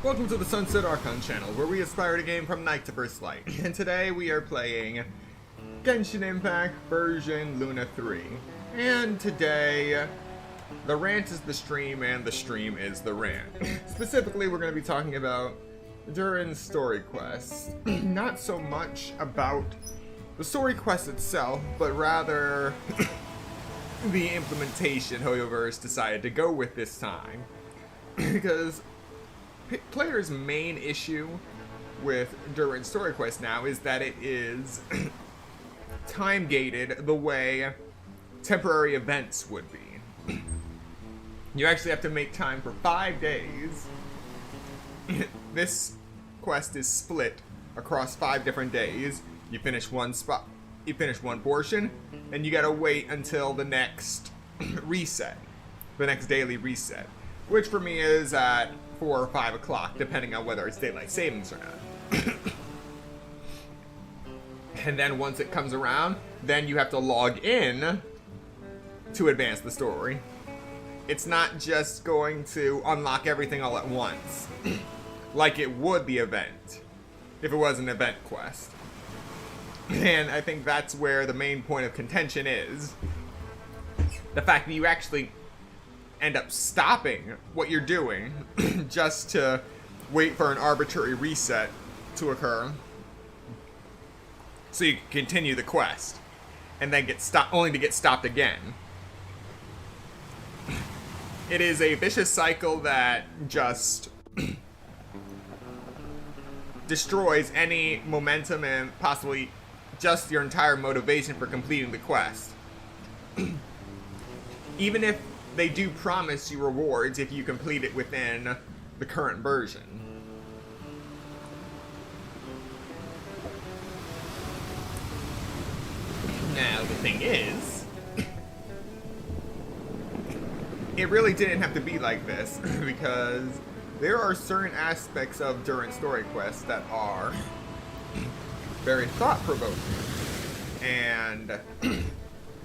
Welcome to the Sunset Archon channel, where we aspire to game from night to first light. And today we are playing Genshin Impact version Luna 3. And today, the rant is the stream and the stream is the rant. Specifically, we're going to be talking about Durin's story quest. Not so much about the story quest itself, but rather the implementation Hoyoverse decided to go with this time. Because players' main issue with Durin's story quest now is that it is time-gated the way temporary events would be. You actually have to make time for 5 days. This quest is split across 5 different days. You finish one portion, and you gotta wait until the next reset, the next daily reset, which for me is at 4 or 5 o'clock, depending on whether it's daylight savings or not. And then once it comes around, then you have to log in to advance the story. It's not just going to unlock everything all at once, like it would the event, if it was an event quest. And I think that's where the main point of contention is. The fact that you actually end up stopping what you're doing just to wait for an arbitrary reset to occur so you can continue the quest and then get stopped, only to get stopped again. It is a vicious cycle that just destroys any momentum and possibly just your entire motivation for completing the quest. Even if they do promise you rewards if you complete it within the current version. Now, the thing is, it really didn't have to be like this, because there are certain aspects of Durin's story quest that are very thought-provoking. And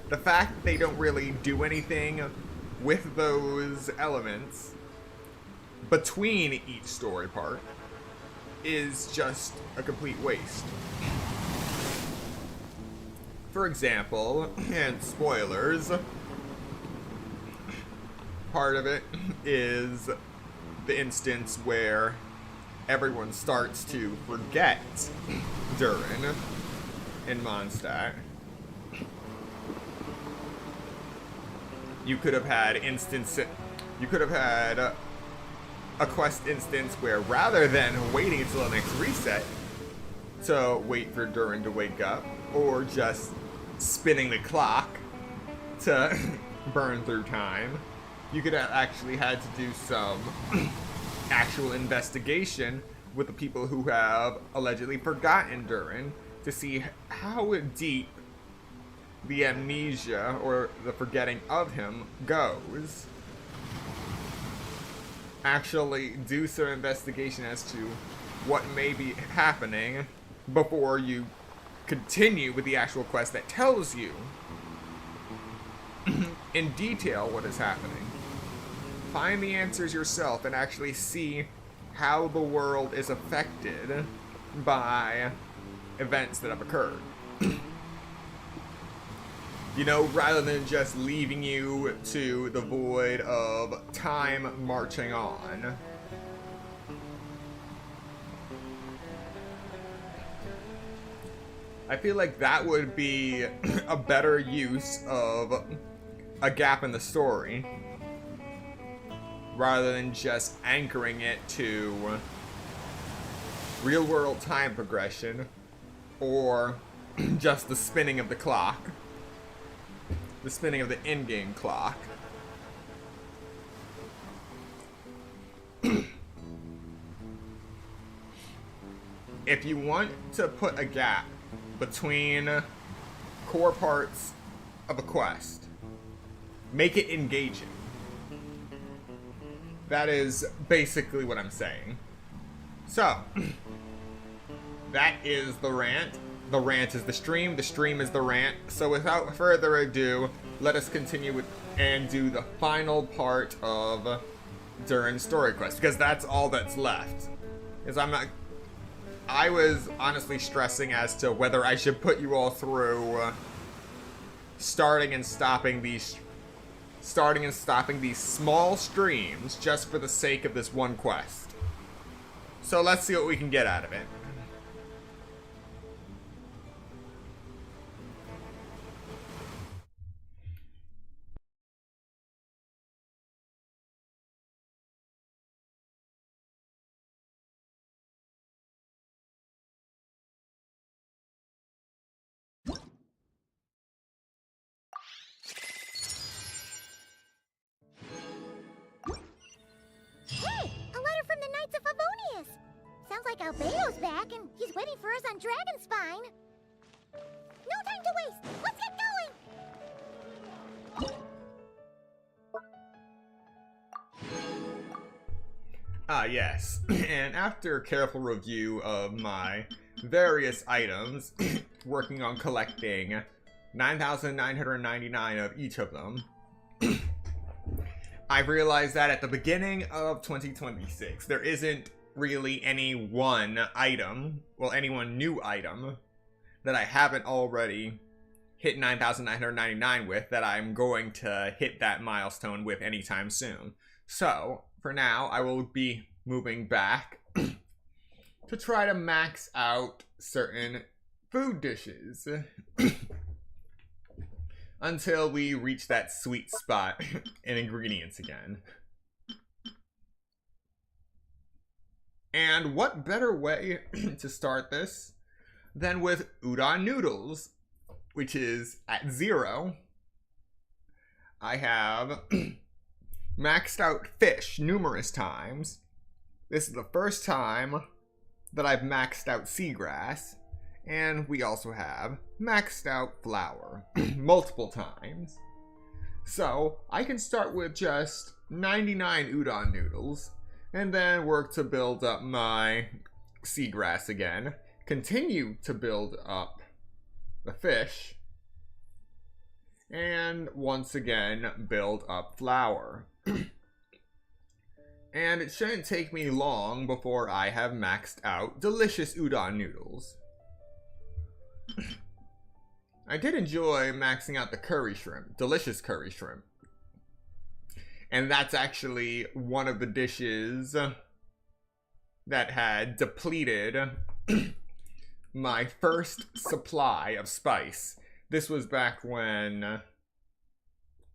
the fact that they don't really do anything with those elements between each story part is just a complete waste. For example, and spoilers, part of it is the instance where everyone starts to forget Durin in Mondstadt. You could have had a quest instance where rather than waiting until the next reset to wait for Durin to wake up, or just spinning the clock to burn through time, you could have actually had to do some actual investigation with the people who have allegedly forgotten Durin to see how deep the amnesia or the forgetting of him goes. Actually do some investigation as to what may be happening before you continue with the actual quest that tells you in detail what is happening. Find the answers yourself and actually see how the world is affected by events that have occurred. You know, rather than just leaving you to the void of time marching on. I feel like that would be a better use of a gap in the story, rather than just anchoring it to real-world time progression, or just the spinning of the clock. The spinning of the in-game clock. If you want to put a gap between core parts of a quest, make it engaging. That is basically what I'm saying. So, that is the rant. The rant is the stream is the rant. So without further ado, let us continue with and do the final part of Durin story quest, because that's all that's left. Because I was honestly stressing as to whether I should put you all through starting and stopping these small streams just for the sake of this one quest. So let's see what we can get out of it. Albedo's back, and he's waiting for us on Dragonspine. No time to waste. Let's get going. Ah, yes. And after a careful review of my various items, working on collecting 9,999 of each of them, I've realized that at the beginning of 2026, there isn't really any one item, well, any one new item that I haven't already hit 9,999 with that I'm going to hit that milestone with anytime soon. So, for now, I will be moving back to try to max out certain food dishes until we reach that sweet spot in ingredients again. And what better way to start this than with udon noodles, which is at 0. I have maxed out fish numerous times. This is the first time that I've maxed out seagrass. And we also have maxed out flour multiple times. So I can start with just 99 udon noodles and then work to build up my seagrass again. Continue to build up the fish. And once again, build up flour. And it shouldn't take me long before I have maxed out delicious udon noodles. I did enjoy maxing out the curry shrimp, delicious curry shrimp. And that's actually one of the dishes that had depleted my first supply of spice. This was back when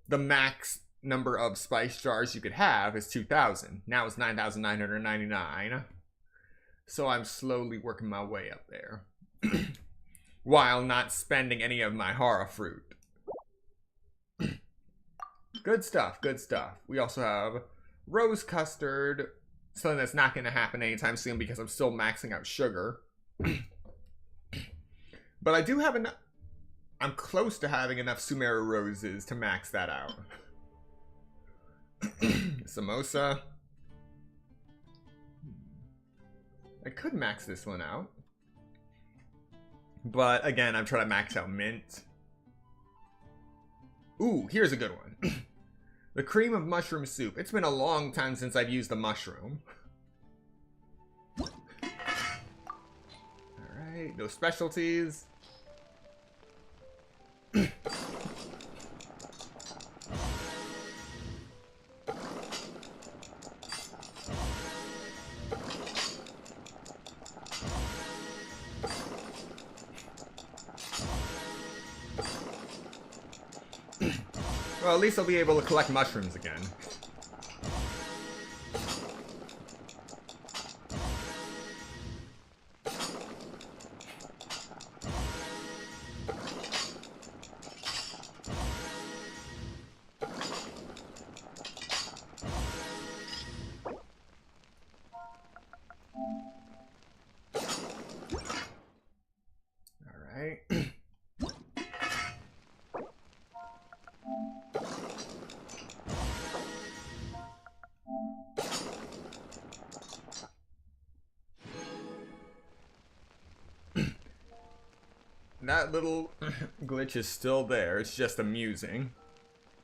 the max number of spice jars you could have is 2,000. Now it's 9,999. So I'm slowly working my way up there. While not spending any of my hara fruit. Good stuff, good stuff. We also have rose custard, something that's not going to happen anytime soon because I'm still maxing out sugar. But I do have enough. I'm close to having enough Sumeru roses to max that out. Samosa. I could max this one out. But again, I'm trying to max out mint. Ooh, here's a good one. The cream of mushroom soup. It's been a long time since I've used the mushroom. Alright, no specialties. Well, at least I'll be able to collect mushrooms again. That little glitch is still there. It's just amusing.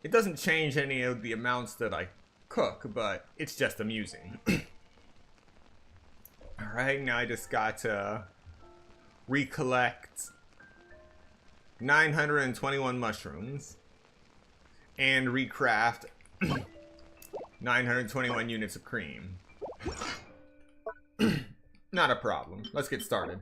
It doesn't change any of the amounts that I cook, but it's just amusing. Alright, now I just got to recollect 921 mushrooms and recraft 921 units of cream. Not a problem. Let's get started.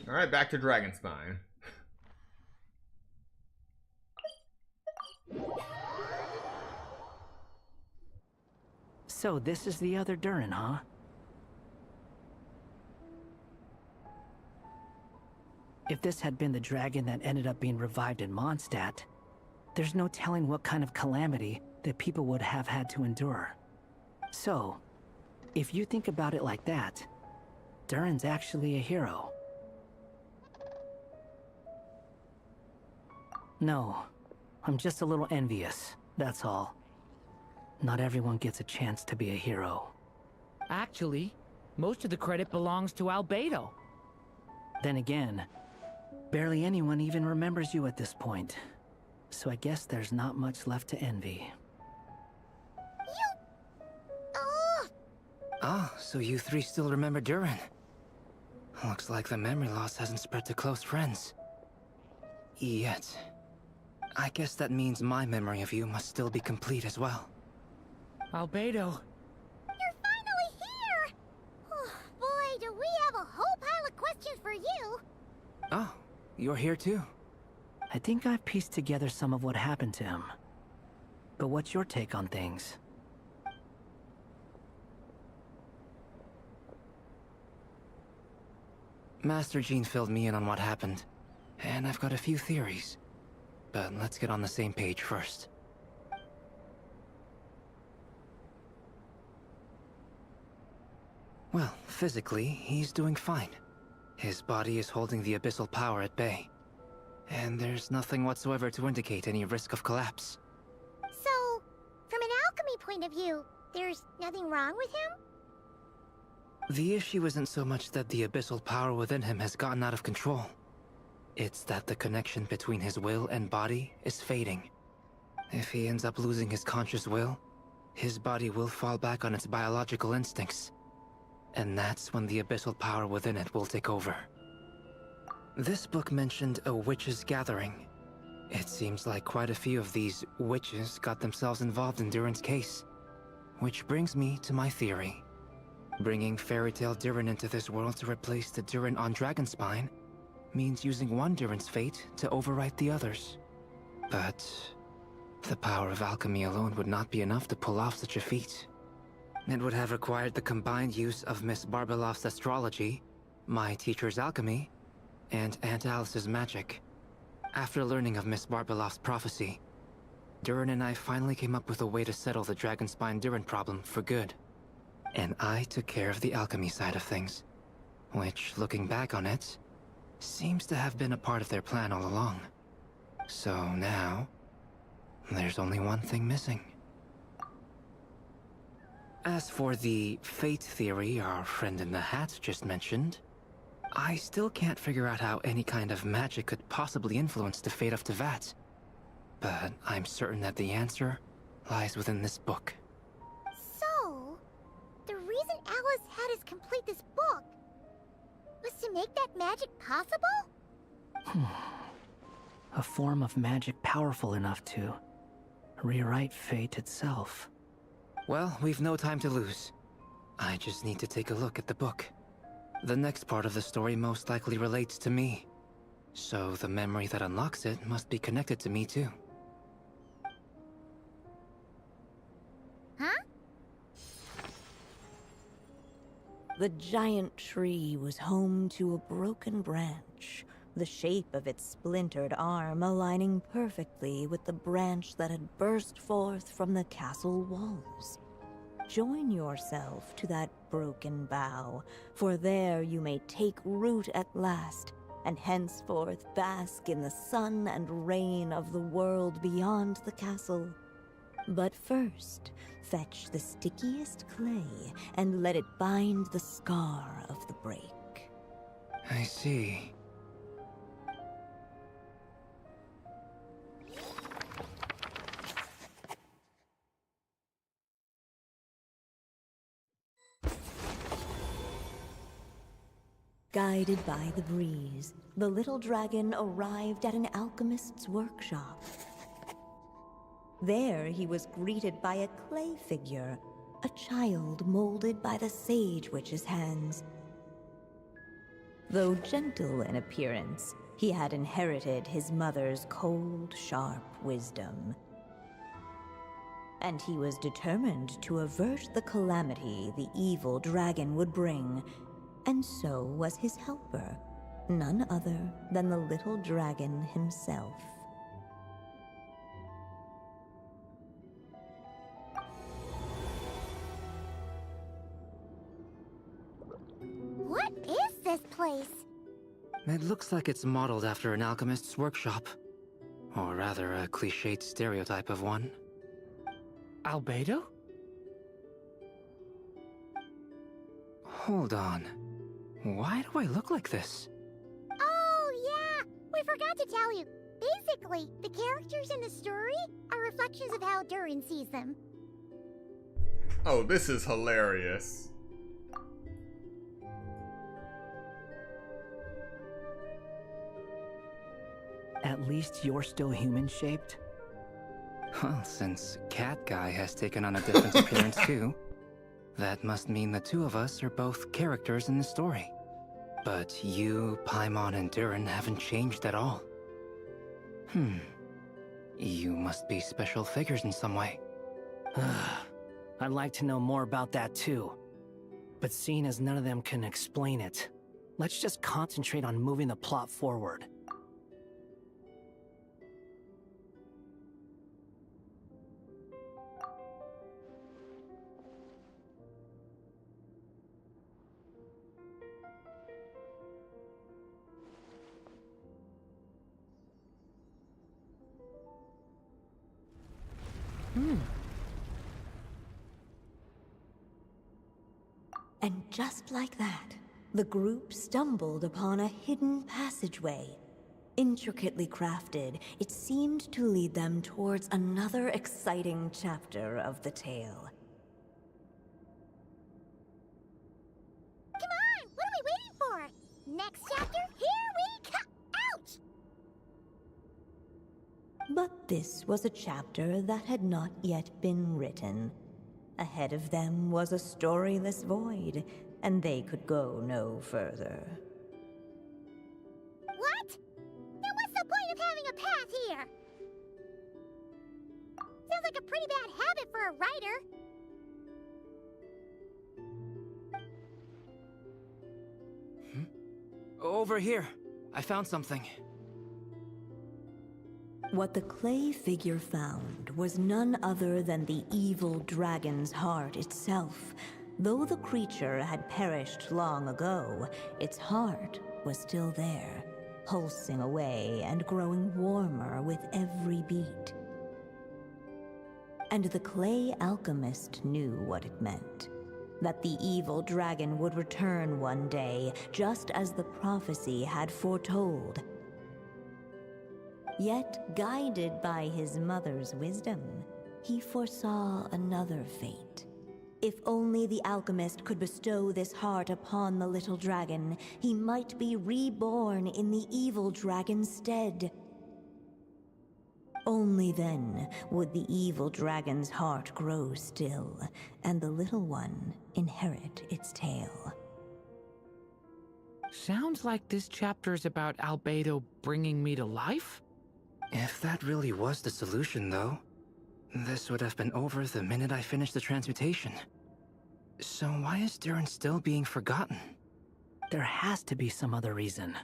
Alright, back to Dragon Spine. So this is the other Durin, huh? If this had been the dragon that ended up being revived in Mondstadt, there's no telling what kind of calamity that people would have had to endure. So, if you think about it like that, Durin's actually a hero. No, I'm just a little envious, that's all. Not everyone gets a chance to be a hero. Actually, most of the credit belongs to Albedo. Then again, barely anyone even remembers you at this point. So I guess there's not much left to envy. Ah, so you three still remember Durin. Looks like the memory loss hasn't spread to close friends. Yet. I guess that means my memory of you must still be complete as well. Albedo. You're finally here! Oh, boy, do we have a whole pile of questions for you! Oh, you're here too? I think I've pieced together some of what happened to him. But what's your take on things? Master Jean filled me in on what happened, and I've got a few theories. But let's get on the same page first. Well, physically, he's doing fine. His body is holding the abyssal power at bay. And there's nothing whatsoever to indicate any risk of collapse. So, from an alchemy point of view, there's nothing wrong with him? The issue isn't so much that the abyssal power within him has gotten out of control. It's that the connection between his will and body is fading. If he ends up losing his conscious will, his body will fall back on its biological instincts. And that's when the abyssal power within it will take over. This book mentioned a witches' gathering. It seems like quite a few of these witches got themselves involved in Durin's case. Which brings me to my theory. Bringing Fairy Tale Durin into this world to replace the Durin on Dragonspine means using one Durin's fate to overwrite the others. But the power of alchemy alone would not be enough to pull off such a feat. It would have required the combined use of Miss Barbeloff's astrology, my teacher's alchemy, and Aunt Alice's magic. After learning of Miss Barbeloff's prophecy, Durin and I finally came up with a way to settle the Dragonspine Durin problem for good. And I took care of the alchemy side of things, which, looking back on it, seems to have been a part of their plan all along. So now, there's only one thing missing. As for the fate theory our friend in the hat just mentioned, I still can't figure out how any kind of magic could possibly influence the fate of Tevat. But I'm certain that the answer lies within this book. So, the reason Alice had us complete this book was to make that magic possible? A form of magic powerful enough to rewrite fate itself. Well, we've no time to lose. I just need to take a look at the book. The next part of the story most likely relates to me. So the memory that unlocks it must be connected to me too. Huh? The giant tree was home to a broken branch, the shape of its splintered arm aligning perfectly with the branch that had burst forth from the castle walls. Join yourself to that broken bough, for there you may take root at last, and henceforth bask in the sun and rain of the world beyond the castle. But first, fetch the stickiest clay and let it bind the scar of the break. I see. Guided by the breeze, the little dragon arrived at an alchemist's workshop. There he was greeted by a clay figure, a child molded by the Sage Witch's hands. Though gentle in appearance, he had inherited his mother's cold, sharp wisdom. And he was determined to avert the calamity the evil dragon would bring, and so was his helper, none other than the little dragon himself. What is this place? It looks like it's modeled after an alchemist's workshop. Or rather, a cliched stereotype of one. Albedo? Hold on. Why do I look like this? Oh, yeah! We forgot to tell you. Basically, the characters in the story are reflections of how Durin sees them. Oh, this is hilarious. At least you're still human-shaped? Well, since Cat Guy has taken on a different appearance too, that must mean the two of us are both characters in the story. But you, Paimon, and Durin haven't changed at all. You must be special figures in some way. I'd like to know more about that too. But seeing as none of them can explain it, let's just concentrate on moving the plot forward. And just like that, the group stumbled upon a hidden passageway. Intricately crafted, it seemed to lead them towards another exciting chapter of the tale. Come on! What are we waiting for? Next chapter, here we come! Ouch! But this was a chapter that had not yet been written. Ahead of them was a storyless void, and they could go no further. What? Then what's the point of having a path here? Sounds like a pretty bad habit for a writer. Over here. I found something. What the clay figure found was none other than the evil dragon's heart itself. Though the creature had perished long ago, its heart was still there, pulsing away and growing warmer with every beat. And the clay alchemist knew what it meant. That the evil dragon would return one day, just as the prophecy had foretold. Yet, guided by his mother's wisdom, he foresaw another fate. If only the alchemist could bestow this heart upon the little dragon, he might be reborn in the evil dragon's stead. Only then would the evil dragon's heart grow still, and the little one inherit its tale. Sounds like this chapter is about Albedo bringing me to life? If that really was the solution, though, this would have been over the minute I finished the transmutation. So why is Durin still being forgotten? There has to be some other reason.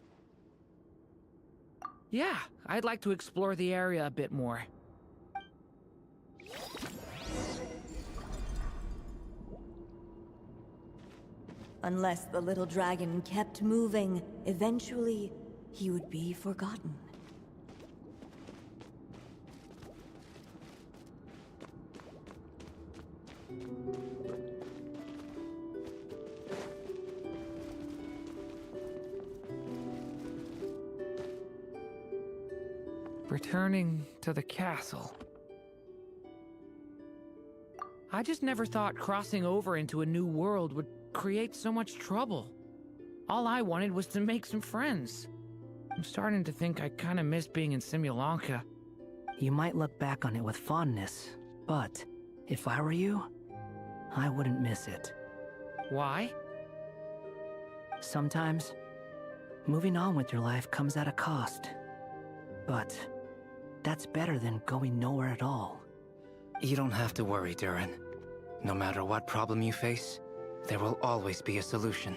Yeah, I'd like to explore the area a bit more. Unless the little dragon kept moving, eventually he would be forgotten. Returning to the castle. I just never thought crossing over into a new world would create so much trouble. All I wanted was to make some friends. I'm starting to think I kinda miss being in Simulanka. You might look back on it with fondness, but if I were you, I wouldn't miss it. Why? Sometimes, moving on with your life comes at a cost. But that's better than going nowhere at all. You don't have to worry, Durin. No matter what problem you face, there will always be a solution.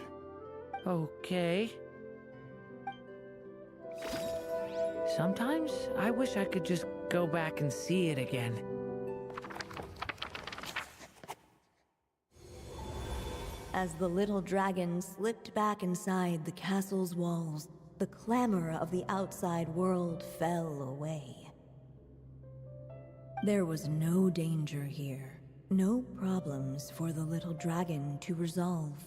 Okay. Sometimes I wish I could just go back and see it again. As the little dragon slipped back inside the castle's walls, the clamor of the outside world fell away. There was no danger here, no problems for the little dragon to resolve.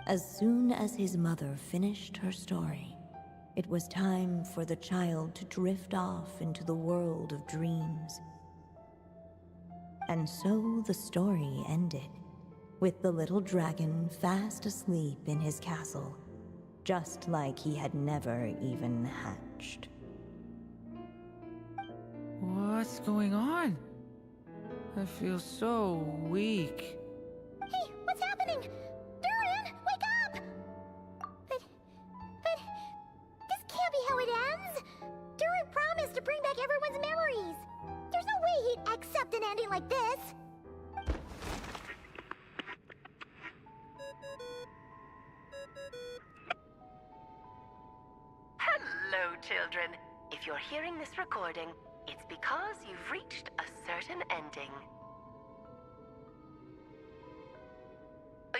As soon as his mother finished her story, it was time for the child to drift off into the world of dreams. And so the story ended, with the little dragon fast asleep in his castle, just like he had never even hatched. What's going on? I feel so weak. Hey, what's happening? Durin, wake up! But this can't be how it ends. Durin promised to bring back everyone's memories. There's no way he'd accept an ending like this. Hello, children. If you're hearing this recording, it's because you've reached a certain ending.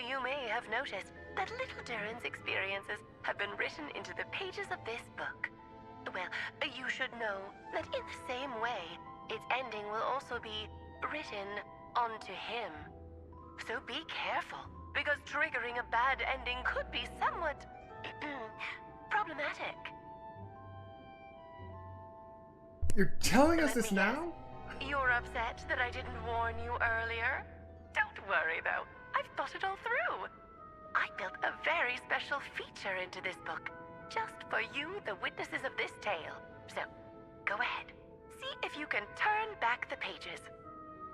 You may have noticed that little Durin's experiences have been written into the pages of this book. Well, you should know that in the same way, its ending will also be written onto him. So be careful, because triggering a bad ending could be somewhat problematic. You're telling us Let this me guess. now? You're upset that I didn't warn you earlier? Don't worry, though. I've thought it all through. I built a very special feature into this book, just for you, the witnesses of this tale. So, go ahead. See if you can turn back the pages.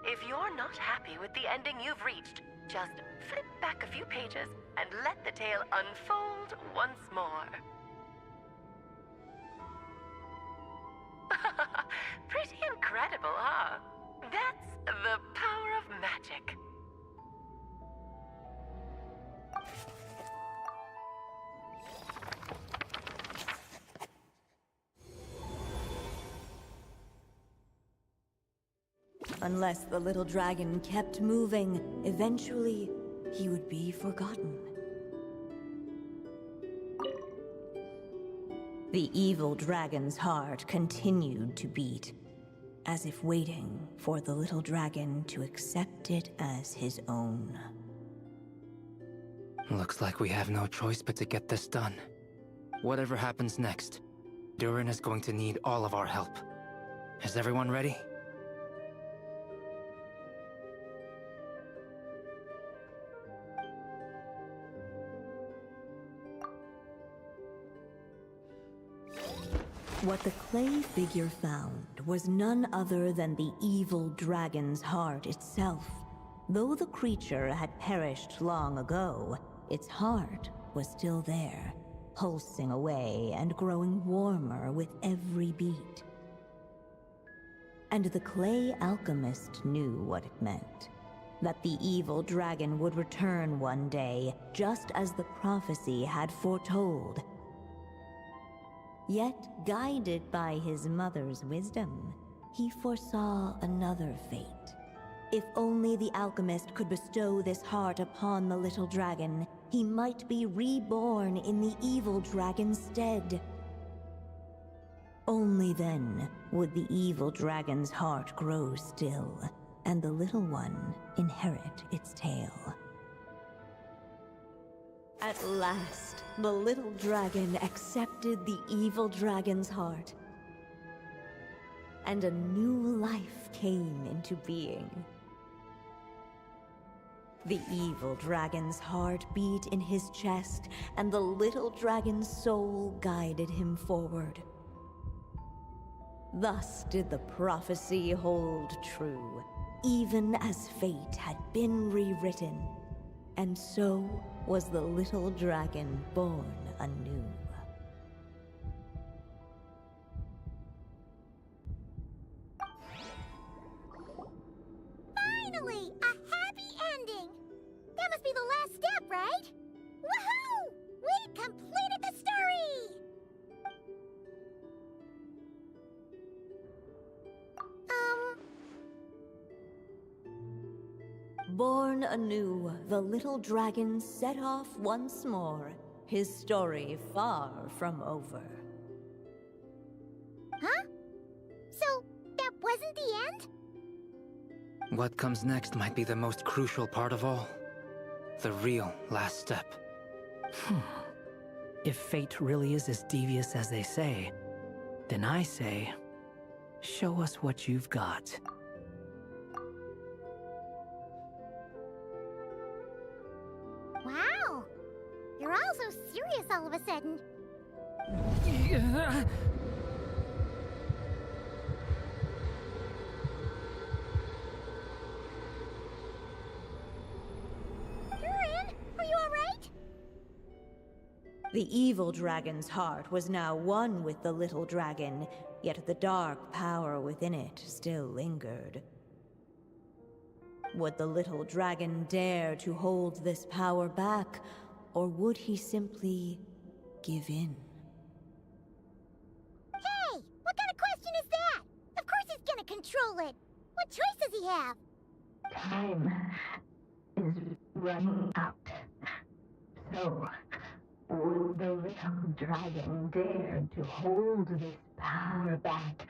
If you're not happy with the ending you've reached, just flip back a few pages and let the tale unfold once more. Pretty incredible, huh? That's the power of magic. Unless the little dragon kept moving, eventually he would be forgotten. The evil dragon's heart continued to beat, as if waiting for the little dragon to accept it as his own. Looks like we have no choice but to get this done. Whatever happens next, Durin is going to need all of our help. Is everyone ready? What the clay figure found was none other than the evil dragon's heart itself. Though the creature had perished long ago, its heart was still there, pulsing away and growing warmer with every beat. And the clay alchemist knew what it meant. That the evil dragon would return one day, just as the prophecy had foretold. Yet, guided by his mother's wisdom, he foresaw another fate. If only the alchemist could bestow this heart upon the little dragon, he might be reborn in the evil dragon's stead. Only then would the evil dragon's heart grow still, and the little one inherit its tail. At last, the little dragon accepted the evil dragon's heart, and a new life came into being. The evil dragon's heart beat in his chest, and the little dragon's soul guided him forward. Thus did the prophecy hold true, even as fate had been rewritten, and so was the little dragon born anew. Finally! A happy ending! That must be the last step, right? Woohoo! We completed the story! Born anew, the little dragon set off once more, his story far from over. Huh? So, that wasn't the end? What comes next might be the most crucial part of all. The real last step. If fate really is as devious as they say, then I say, show us what you've got. Wow! You're all so serious all of a sudden. Durin, are you alright? The evil dragon's heart was now one with the little dragon, yet the dark power within it still lingered. Would the little dragon dare to hold this power back, or would he simply give in? Hey! What kind of question is that? Of course he's gonna control it! What choice does he have? Time is running out. So, would the little dragon dare to hold this power back?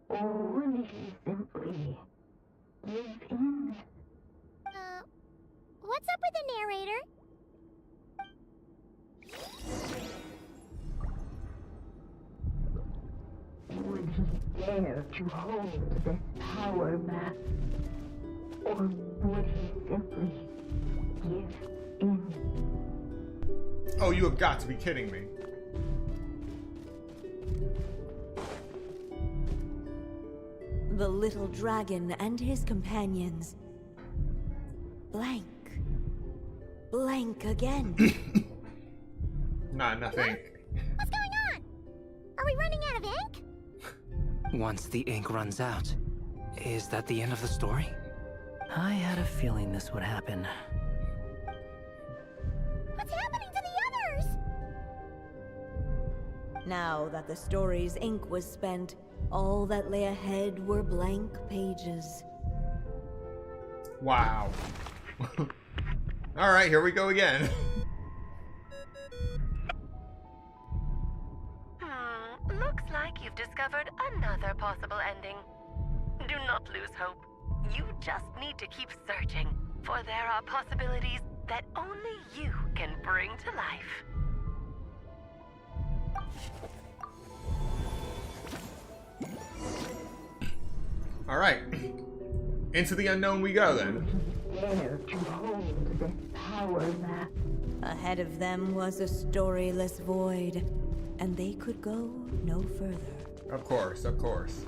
Or would he simply give in? What's up with the narrator? Would he dare to hold this power back? Or would he simply give in? Oh, you have got to be kidding me. The little dragon and his companions blank. Blank again. Nah, nothing. What's going on? Are we running out of ink? Once the ink runs out, is that the end of the story? I had a feeling this would happen. What's happening to the others? Now that the story's ink was spent, all that lay ahead were blank pages. Wow. Alright, here we go again. Looks like you've discovered another possible ending. Do not lose hope. You just need to keep searching, for there are possibilities that only you can bring to life. Alright. Into the unknown we go then. Dare to hold this power back? Ahead of them was a storyless void, and they could go no further. Of course, of course.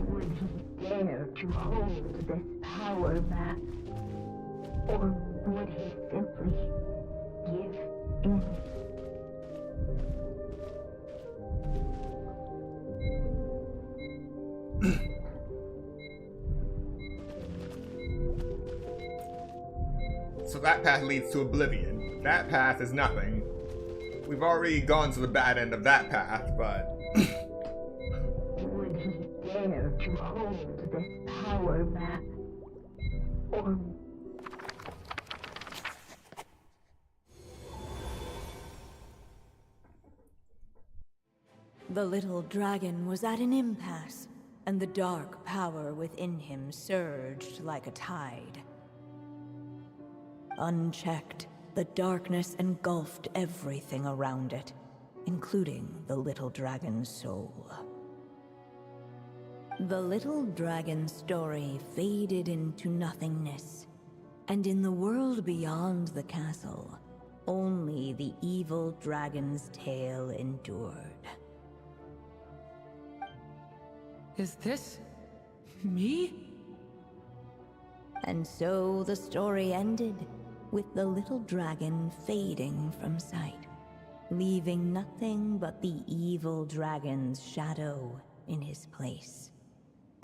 Would he dare to hold this power back? Or would he simply give in? So that path leads to oblivion. That path is nothing. We've already gone to the bad end of that path, but... Would he dare to hold this power back? Or The little dragon was at an impasse, and the dark power within him surged like a tide. Unchecked, the darkness engulfed everything around it, including the little dragon's soul. The little dragon's story faded into nothingness, and in the world beyond the castle, only the evil dragon's tale endured. Is this me? And so the story ended, with the little dragon fading from sight, leaving nothing but the evil dragon's shadow in his place.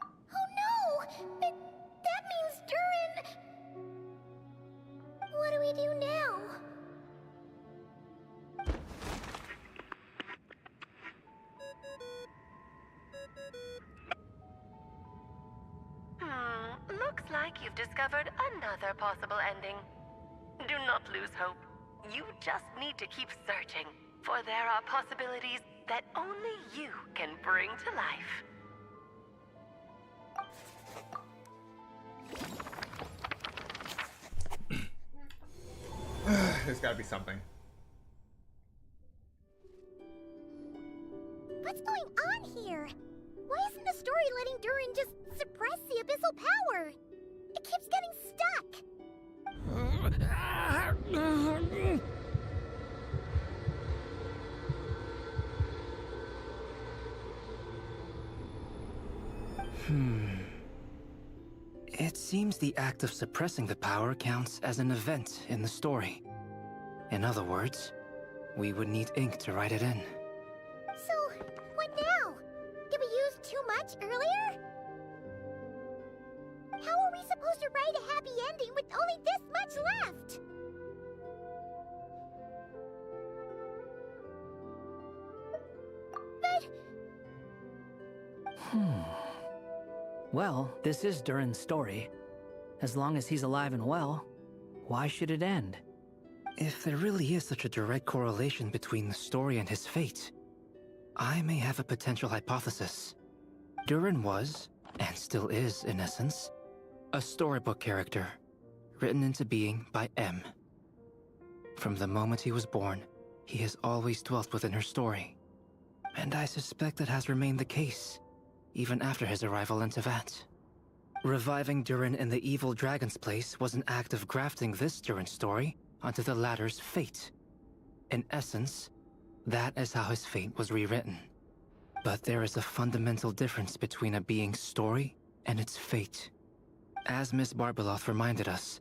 Oh no! That means Durin... What do we do now? Looks like you've discovered another possible ending. Do not lose hope. You just need to keep searching, for there are possibilities that only you can bring to life. There's gotta be something. What's going on here? Why isn't the story letting Durin just suppress the abyssal power? It keeps getting stuck. It seems the act of suppressing the power counts as an event in the story. In other words, we would need ink to write it in. So, what now? Did we use too much earlier? How are we supposed to write a happy ending with only this much left? But... Well, this is Durin's story. As long as he's alive and well, why should it end? If there really is such a direct correlation between the story and his fate, I may have a potential hypothesis. Durin was, and still is in essence, a storybook character, written into being by M. From the moment he was born, he has always dwelt within her story. And I suspect that has remained the case, even after his arrival in Tevat. Reviving Durin in the evil dragon's place was an act of grafting this Durin story onto the latter's fate. In essence, that is how his fate was rewritten. But there is a fundamental difference between a being's story and its fate. As Miss Barbeloth reminded us,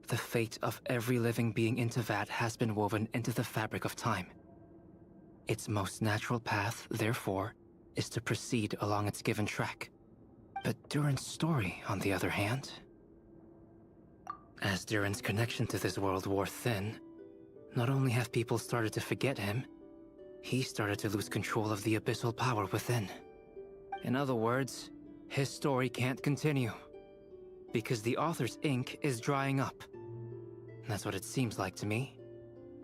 the fate of every living being in Tevat has been woven into the fabric of time. Its most natural path, therefore, is to proceed along its given track. But Durin's story, on the other hand... As Durin's connection to this world wore thin, not only have people started to forget him, he started to lose control of the abyssal power within. In other words, his story can't continue, because the author's ink is drying up. That's what it seems like to me.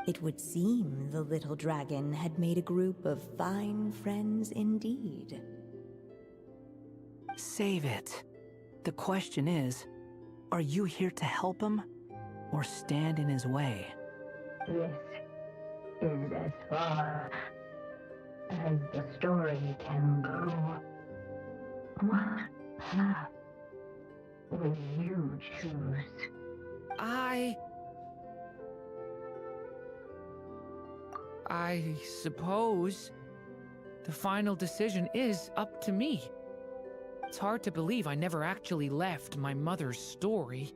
It would seem the little dragon had made a group of fine friends indeed. Save it. The question is, are you here to help him, or stand in his way? This is as far as the story can go. What path will you choose? I suppose the final decision is up to me. It's hard to believe I never actually left my mother's story.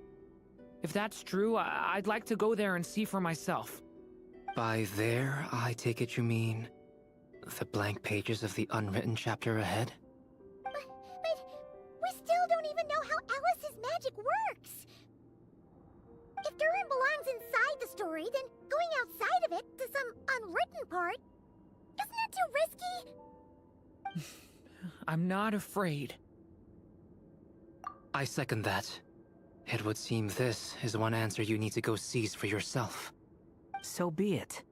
If that's true, I'd like to go there and see for myself. By there, I take it you mean the blank pages of the unwritten chapter ahead? But we still don't even know how Alice's magic works. If Durin belongs inside the story, then going outside of it to some unwritten part, isn't that too risky? I'm not afraid. I second that. It would seem this is one answer you need to go seize for yourself. So be it.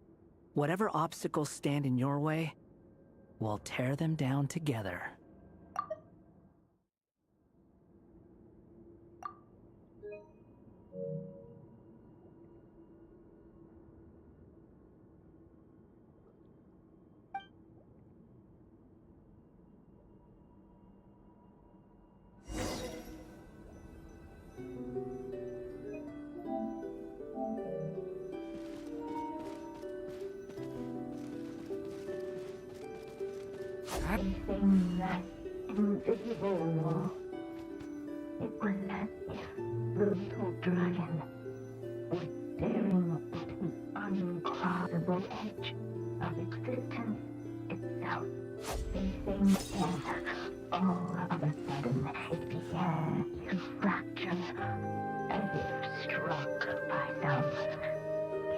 Whatever obstacles stand in your way, We'll tear them down together. Facing that invisible wall, it was as if the little dragon was staring at the uncrossable edge of existence itself. Facing him, all of a sudden it began to fracture, as if struck by some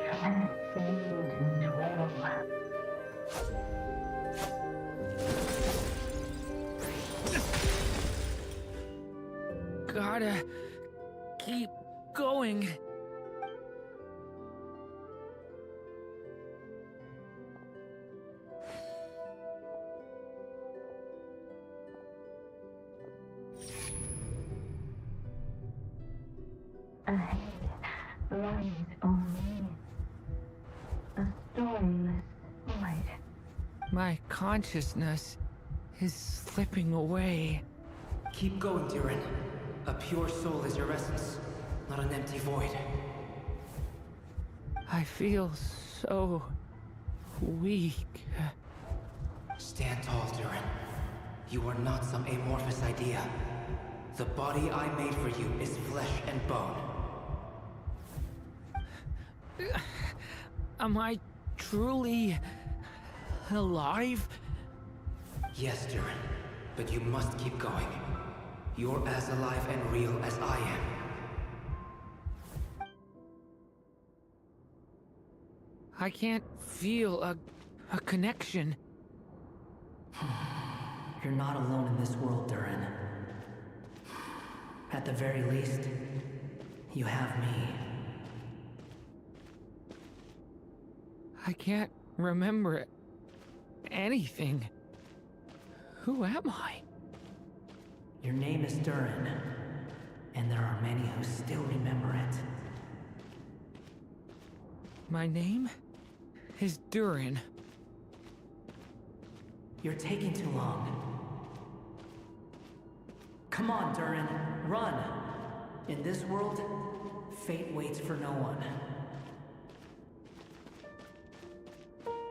transcendent will. Gotta keep going. Ahead lies only a storyless void. My consciousness is slipping away. Keep going, Durin. A pure soul is your essence, not an empty void. I feel so weak. Stand tall, Durin. You are not some amorphous idea. The body I made for you is flesh and bone. Am I truly alive? Yes, Durin, but you must keep going. You're as alive and real as I am. I can't feel a connection. You're not alone in this world, Durin. At the very least, you have me. I can't remember anything. Who am I? Your name is Durin, and there are many who still remember it. My name is Durin. You're taking too long. Come on, Durin, run! In this world, fate waits for no one.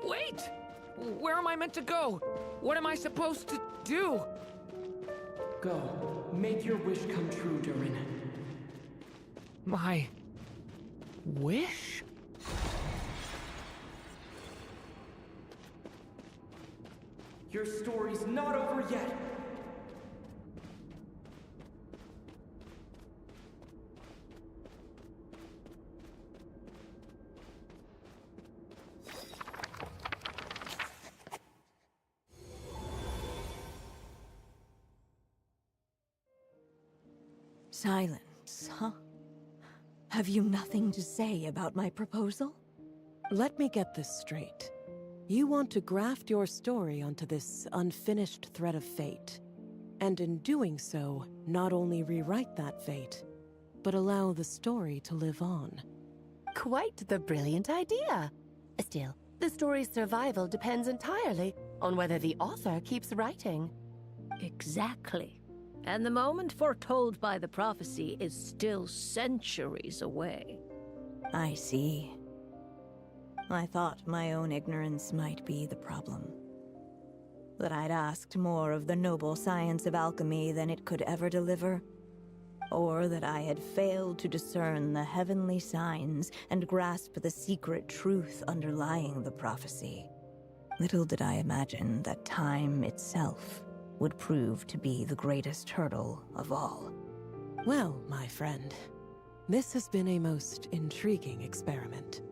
Wait! Where am I meant to go? What am I supposed to do? Go. Make your wish come true, Durin. My wish? Your story's not over yet! Silence, huh? Have you nothing to say about my proposal? Let me get this straight. You want to graft your story onto this unfinished thread of fate, and in doing so, not only rewrite that fate, but allow the story to live on. Quite the brilliant idea. Still, the story's survival depends entirely on whether the author keeps writing. Exactly. And the moment foretold by the prophecy is still centuries away. I see. I thought my own ignorance might be the problem. That I'd asked more of the noble science of alchemy than it could ever deliver. Or that I had failed to discern the heavenly signs and grasp the secret truth underlying the prophecy. Little did I imagine that time itself would prove to be the greatest hurdle of all. Well, my friend, this has been a most intriguing experiment.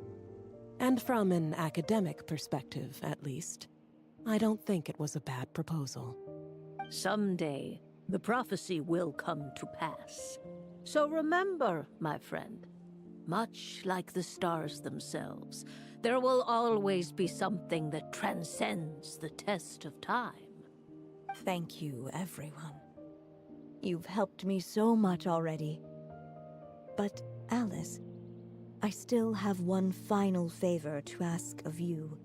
And from an academic perspective, at least, I don't think it was a bad proposal. Someday, the prophecy will come to pass. So remember, my friend, much like the stars themselves, There will always be something that transcends the test of time. Thank you, everyone. You've helped me so much already. But, Alice, I still have one final favor to ask of you.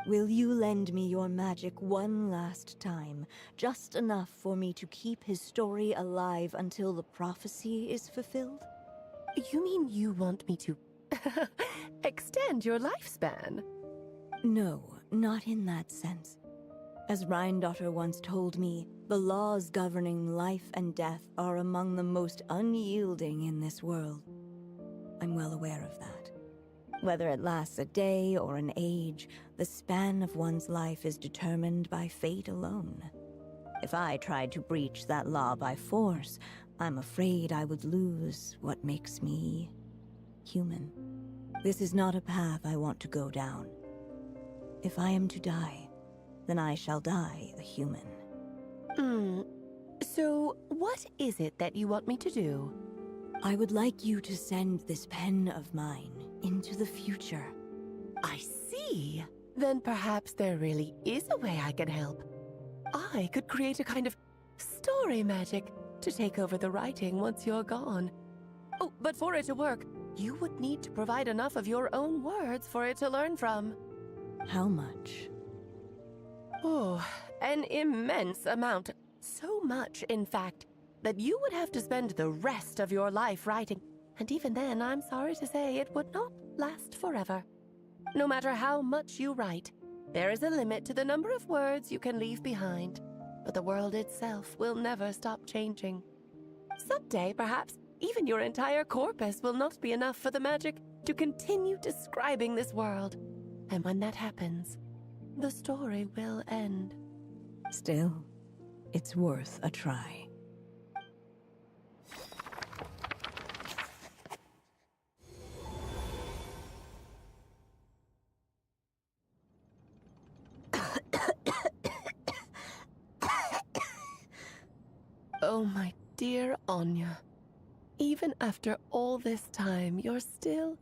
Will you lend me your magic one last time, just enough for me to keep his story alive until the prophecy is fulfilled? You mean you want me to extend your lifespan? No, not in that sense. As Rheindotter once told me, the laws governing life and death are among the most unyielding in this world. I'm well aware of that. Whether it lasts a day or an age, the span of one's life is determined by fate alone. If I tried to breach that law by force, I'm afraid I would lose what makes me human. This is not a path I want to go down. If I am to die, then I shall die a human. So what is it that you want me to do? I would like you to send this pen of mine into the future. I see. Then perhaps there really is a way I can help. I could create a kind of story magic to take over the writing once you're gone. Oh, but for it to work, you would need to provide enough of your own words for it to learn from. How much? Oh, an immense amount. So much, in fact, that you would have to spend the rest of your life writing. And even then, I'm sorry to say, it would not last forever. No matter how much you write, there is a limit to the number of words you can leave behind. But the world itself will never stop changing. Someday, perhaps, even your entire corpus will not be enough for the magic to continue describing this world. And when that happens, the story will end. Still, it's worth a try. Oh, my dear Anya. Even after all this time, you're still...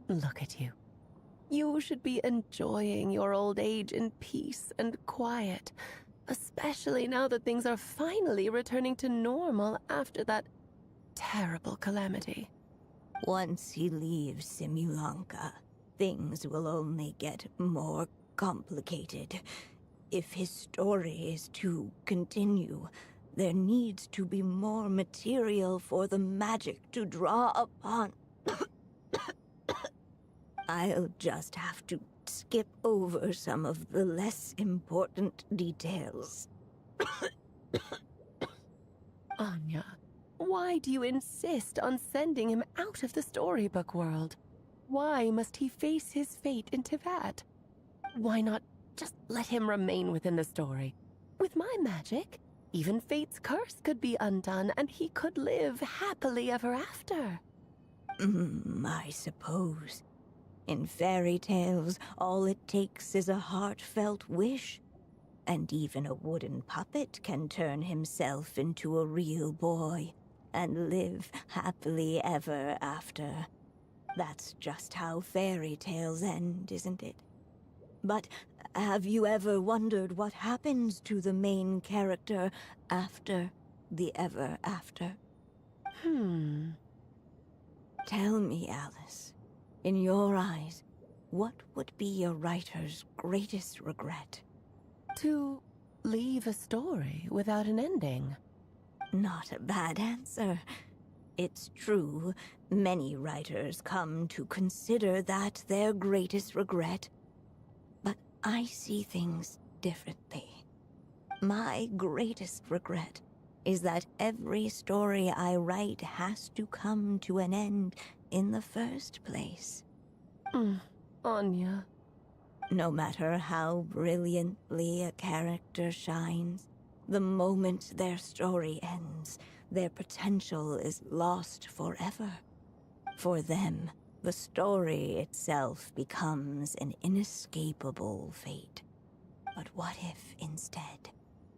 Look at you. You should be enjoying your old age in peace and quiet, especially now that things are finally returning to normal after that terrible calamity. Once he leaves Simulanka, things will only get more complicated. If his story is to continue, there needs to be more material for the magic to draw upon. I'll just have to skip over some of the less important details. Anya, why do you insist on sending him out of the storybook world? Why must he face his fate in Teyvat? Why not just let him remain within the story? With my magic, even fate's curse could be undone and he could live happily ever after. I suppose. In fairy tales, all it takes is a heartfelt wish. And even a wooden puppet can turn himself into a real boy and live happily ever after. That's just how fairy tales end, isn't it? But have you ever wondered what happens to the main character after the ever after? Tell me, Alice, in your eyes, what would be a writer's greatest regret? To leave a story without an ending. Not a bad answer. It's true, many writers come to consider that their greatest regret. But I see things differently. My greatest regret is that every story I write has to come to an end in the first place. Anya. No matter how brilliantly a character shines, the moment their story ends, their potential is lost forever. For them, the story itself becomes an inescapable fate. But what if, instead,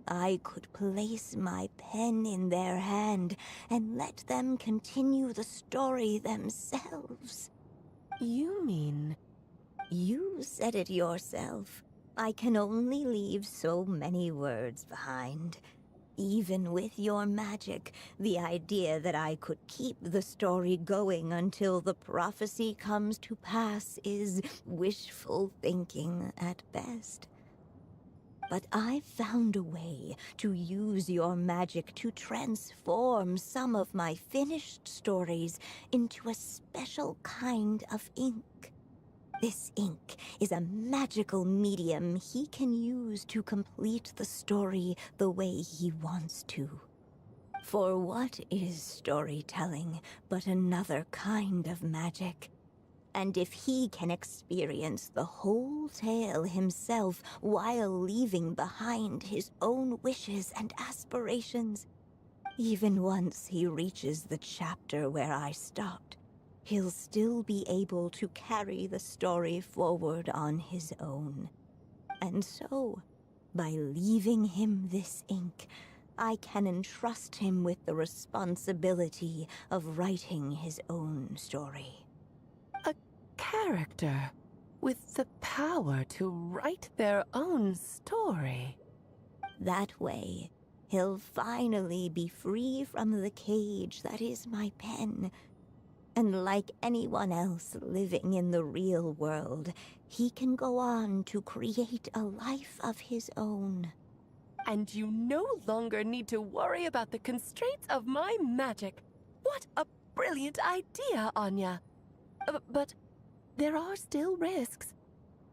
I could place my pen in their hand and let them continue the story themselves? You mean... You said it yourself. I can only leave so many words behind. Even with your magic, the idea that I could keep the story going until the prophecy comes to pass is wishful thinking at best. But I found a way to use your magic to transform some of my finished stories into a special kind of ink. This ink is a magical medium he can use to complete the story the way he wants to. For what is storytelling but another kind of magic? And if he can experience the whole tale himself while leaving behind his own wishes and aspirations, even once he reaches the chapter where I stopped, he'll still be able to carry the story forward on his own. And so, by leaving him this ink, I can entrust him with the responsibility of writing his own story. A character with the power to write their own story. That way, he'll finally be free from the cage that is my pen. And like anyone else living in the real world, he can go on to create a life of his own. And you no longer need to worry about the constraints of my magic. What a brilliant idea, Anya. But there are still risks.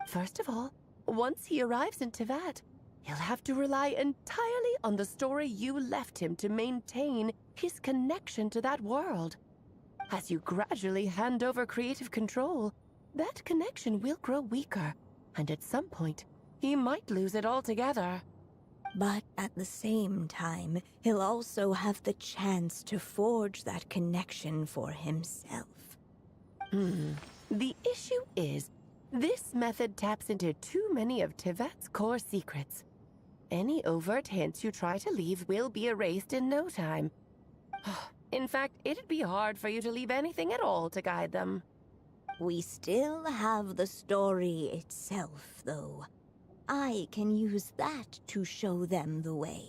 First of all, once he arrives in Teyvat, he'll have to rely entirely on the story you left him to maintain his connection to that world. As you gradually hand over creative control, that connection will grow weaker, and at some point, he might lose it altogether. But at the same time, he'll also have the chance to forge that connection for himself. The issue is, this method taps into too many of Teyvat's core secrets. Any overt hints you try to leave will be erased in no time. In fact, it'd be hard for you to leave anything at all to guide them. We still have the story itself, though. I can use that to show them the way.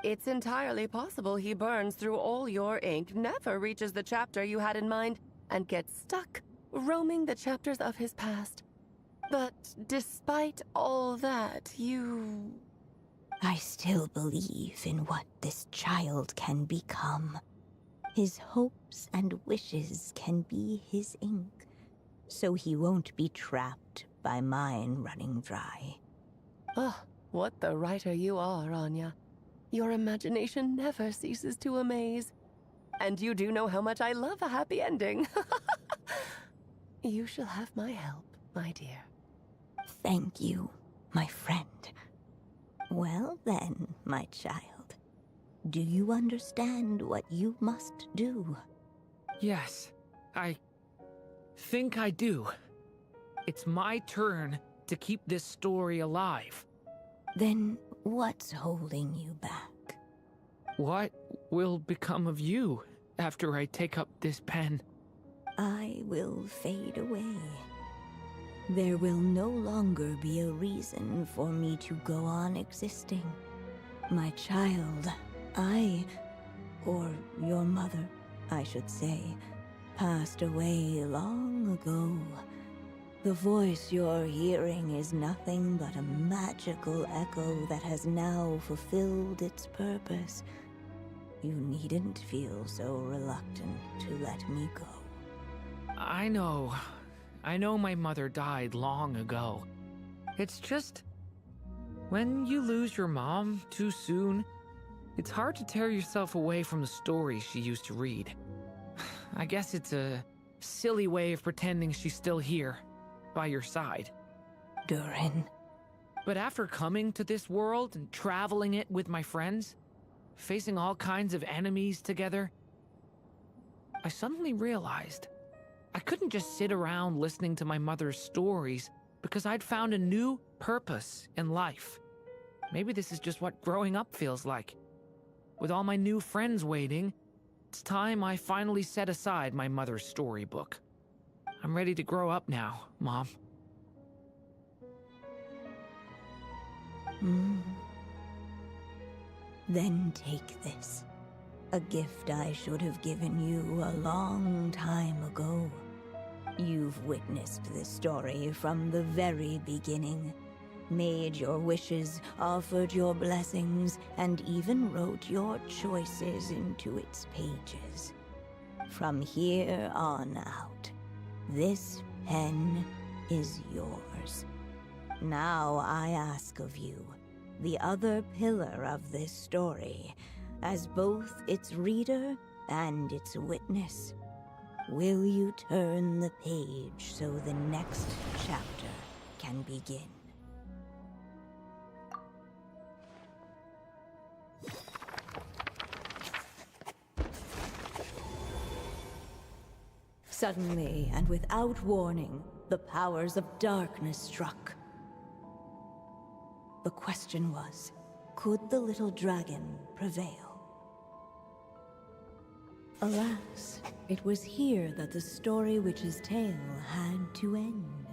It's entirely possible he burns through all your ink, never reaches the chapter you had in mind, and gets stuck, roaming the chapters of his past. But despite all that, I still believe in what this child can become. His hopes and wishes can be his ink, so he won't be trapped by mine running dry. Oh, what the writer you are, Anya. Your imagination never ceases to amaze. And you do know how much I love a happy ending. You shall have my help, my dear. Thank you, my friend. Well then, my child. Do you understand what you must do? Yes, I think I do. It's my turn to keep this story alive. Then what's holding you back? What will become of you after I take up this pen? I will fade away. There will no longer be a reason for me to go on existing. My child, or your mother, I should say, passed away long ago. The voice you're hearing is nothing but a magical echo that has now fulfilled its purpose. You needn't feel so reluctant to let me go. I know my mother died long ago. It's just, when you lose your mom too soon, it's hard to tear yourself away from the stories she used to read. I guess it's a silly way of pretending she's still here, by your side. Durin. But after coming to this world and traveling it with my friends, facing all kinds of enemies together, I suddenly realized I couldn't just sit around listening to my mother's stories because I'd found a new purpose in life. Maybe this is just what growing up feels like. With all my new friends waiting, it's time I finally set aside my mother's storybook. I'm ready to grow up now, Mom. Then take this. A gift I should have given you a long time ago. You've witnessed this story from the very beginning. Made your wishes, offered your blessings, and even wrote your choices into its pages. From here on out, this pen is yours. Now I ask of you, the other pillar of this story, as both its reader and its witness, will you turn the page so the next chapter can begin? Suddenly, and without warning, the powers of darkness struck. The question was, could the little dragon prevail? Alas, it was here that the story witch's tale had to end.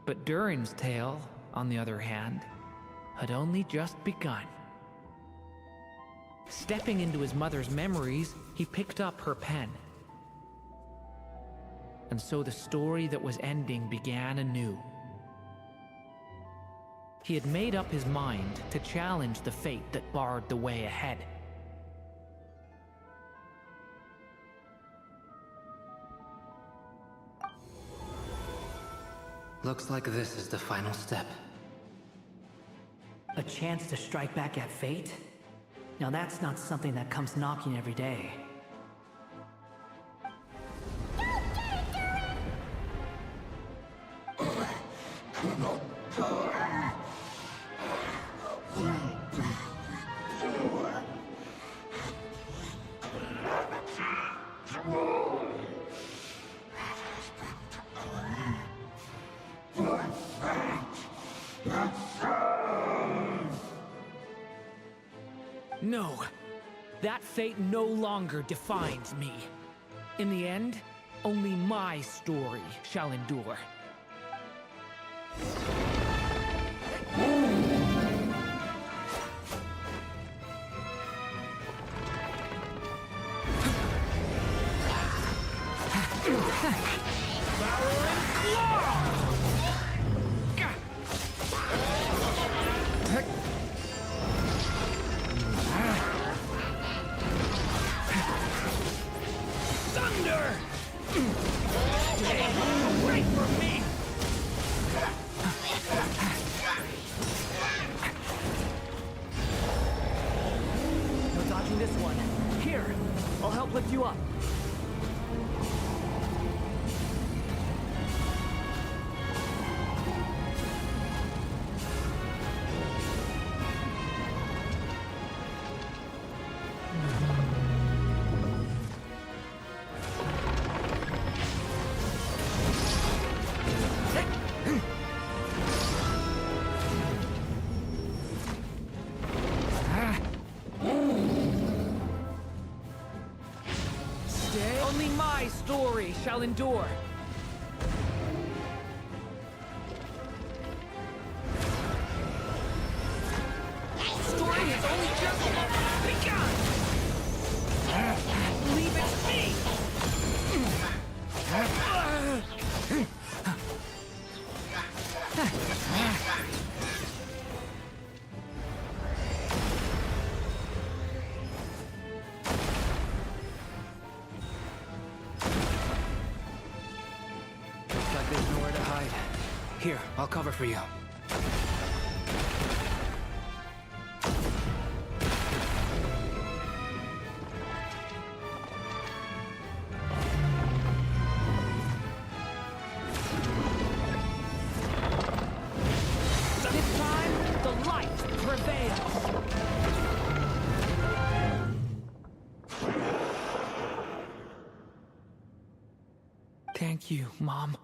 But Durin's tale, on the other hand, had only just begun. Stepping into his mother's memories, he picked up her pen. And so the story that was ending began anew. He had made up his mind to challenge the fate that barred the way ahead. Looks like this is the final step. A chance to strike back at fate? Now that's not something that comes knocking every day. No, that fate no longer defines me. In the end, only my story shall endure. Lift you up. Only my story shall endure. Story has only just begun. Leave it to me. Here, I'll cover for you. This time, the light prevails. Thank you, Mom.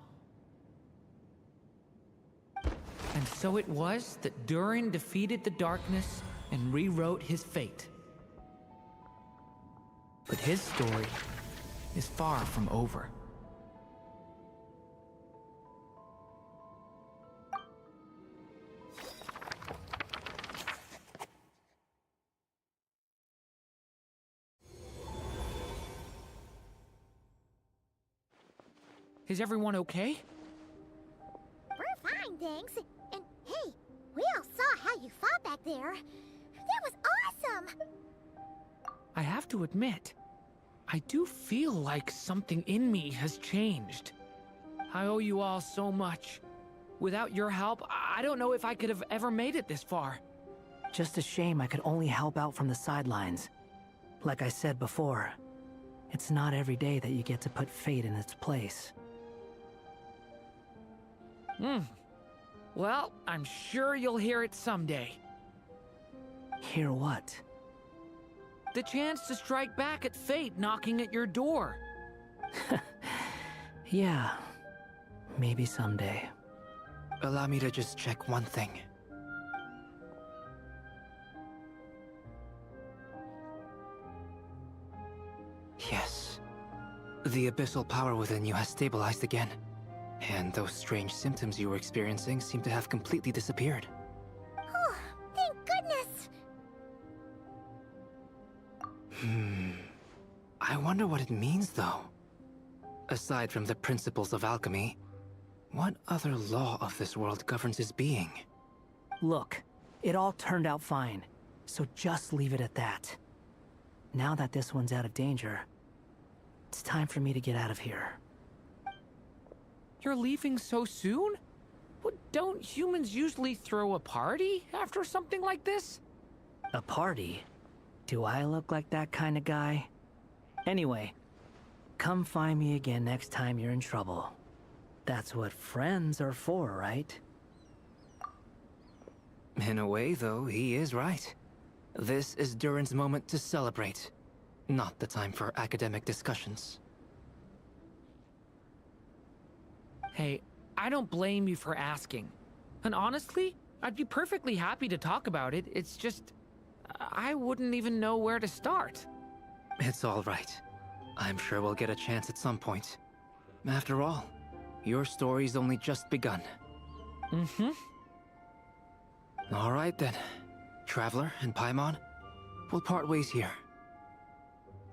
And so it was that Durin defeated the darkness and rewrote his fate. But his story is far from over. Is everyone okay? We're fine, thanks. And hey, we all saw how you fought back there. That was awesome! I have to admit, I do feel like something in me has changed. I owe you all so much. Without your help, I don't know if I could have ever made it this far. Just a shame I could only help out from the sidelines. Like I said before, it's not every day that you get to put fate in its place. Well, I'm sure you'll hear it someday. Hear what? The chance to strike back at fate knocking at your door. Yeah, maybe someday. Allow me to just check one thing. Yes. The abyssal power within you has stabilized again. And those strange symptoms you were experiencing seem to have completely disappeared. Oh, thank goodness! I wonder what it means, though. Aside from the principles of alchemy, what other law of this world governs his being? Look, it all turned out fine, so just leave it at that. Now that this one's out of danger, it's time for me to get out of here. You're leaving so soon? What, don't humans usually throw a party after something like this? A party? Do I look like that kind of guy? Anyway, come find me again next time you're in trouble. That's what friends are for, right? In a way, though, he is right. This is Durin's moment to celebrate, not the time for academic discussions. Hey, I don't blame you for asking. And honestly, I'd be perfectly happy to talk about it. It's just, I wouldn't even know where to start. It's all right. I'm sure we'll get a chance at some point. After all, your story's only just begun. All right then. Traveler and Paimon, we'll part ways here.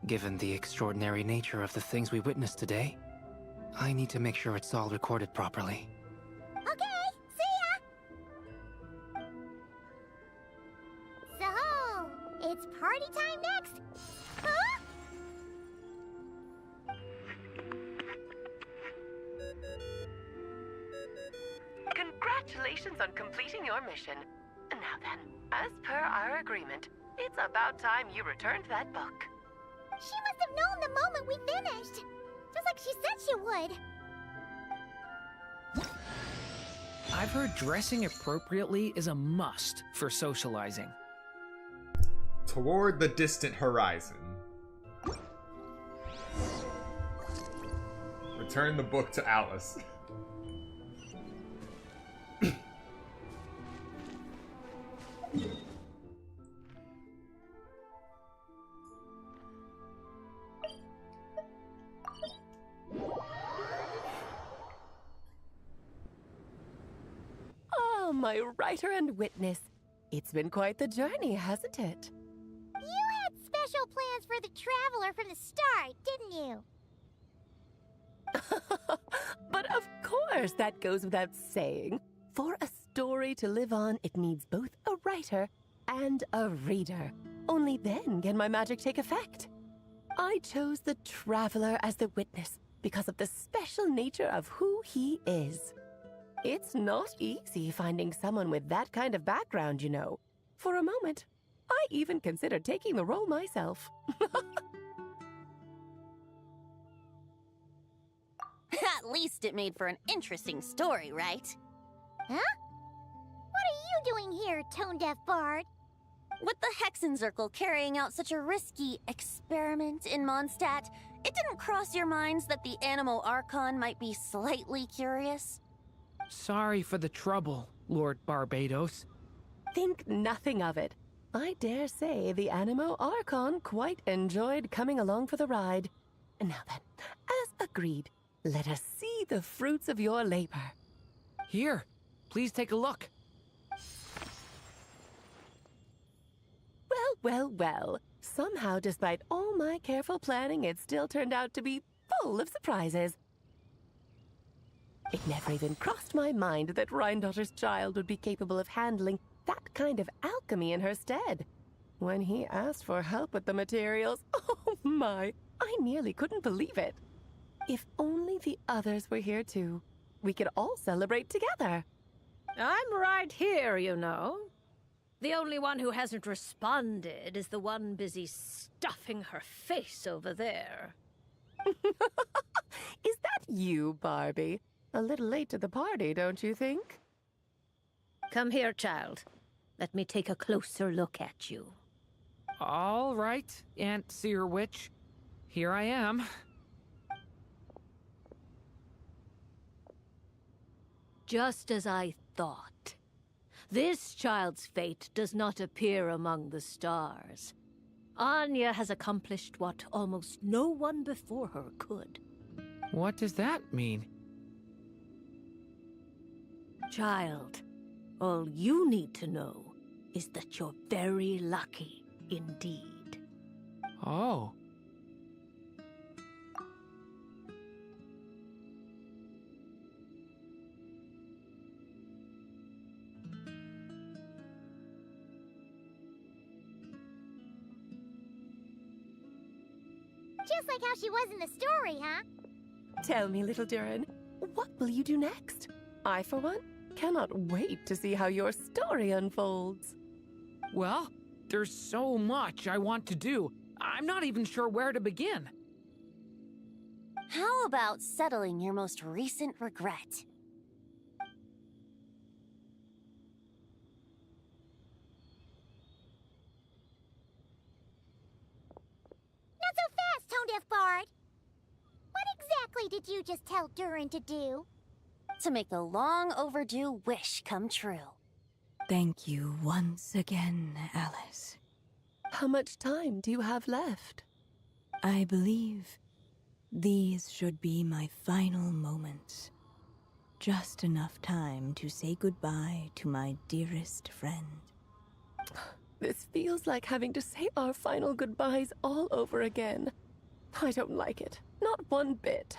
Given the extraordinary nature of the things we witnessed today, I need to make sure it's all recorded properly. Okay, see ya! So, it's party time next? Huh? Congratulations on completing your mission. Now then, as per our agreement, it's about time you returned that book. She must have known the moment we finished. Just like she said she would. I've heard dressing appropriately is a must for socializing. Toward the distant horizon. Return the book to Alice. Oh, my writer and witness. It's been quite the journey, hasn't it? You had special plans for the Traveler from the start, didn't you? But of course, that goes without saying. For a story to live on, it needs both a writer and a reader. Only then can my magic take effect. I chose the Traveler as the witness because of the special nature of who he is. It's not easy finding someone with that kind of background, you know. For a moment, I even considered taking the role myself. At least it made for an interesting story, right? Huh? What are you doing here, tone-deaf bard? With the Hexenzirkel carrying out such a risky experiment in Mondstadt, it didn't cross your minds that the Animo Archon might be slightly curious? Sorry for the trouble, Lord Barbados. Think nothing of it. I dare say the Animo Archon quite enjoyed coming along for the ride. Now then, as agreed, let us see the fruits of your labor. Here, please take a look. Well. Somehow, despite all my careful planning, it still turned out to be full of surprises. It never even crossed my mind that Rhindotter's child would be capable of handling that kind of alchemy in her stead. When he asked for help with the materials, oh my, I nearly couldn't believe it. If only the others were here too, we could all celebrate together. I'm right here, you know. The only one who hasn't responded is the one busy stuffing her face over there. Is that you, Barbie? A little late to the party, don't you think? Come here, child. Let me take a closer look at you. All right, Aunt Seer Witch. Here I am. Just as I thought. This child's fate does not appear among the stars. Anya has accomplished what almost no one before her could. What does that mean? Child, all you need to know is that you're very lucky indeed. Oh. Just like how she was in the story, huh? Tell me, little Durin, what will you do next? I, for one, cannot wait to see how your story unfolds. Well, there's so much I want to do. I'm not even sure where to begin. How about settling your most recent regret? Not so fast, Tone-Deaf Bard! What exactly did you just tell Durin to do? To make the long overdue wish come true. Thank you once again, Alice. How much time do you have left? I believe these should be my final moments. Just enough time to say goodbye to my dearest friend. This feels like having to say our final goodbyes all over again. I don't like it. Not one bit.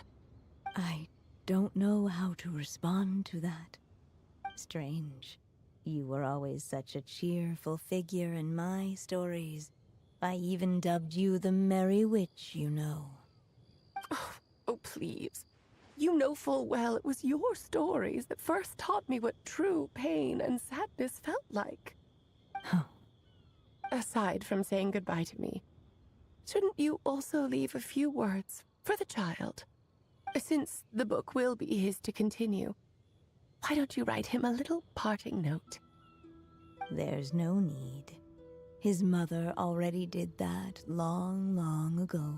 I don't know how to respond to that. Strange. You were always such a cheerful figure in my stories. I even dubbed you the Merry Witch, you know. Oh, please. You know full well it was your stories that first taught me what true pain and sadness felt like. Huh. Aside from saying goodbye to me, shouldn't you also leave a few words for the child? Since the book will be his to continue, why don't you write him a little parting note? There's no need. His mother already did that long, long ago.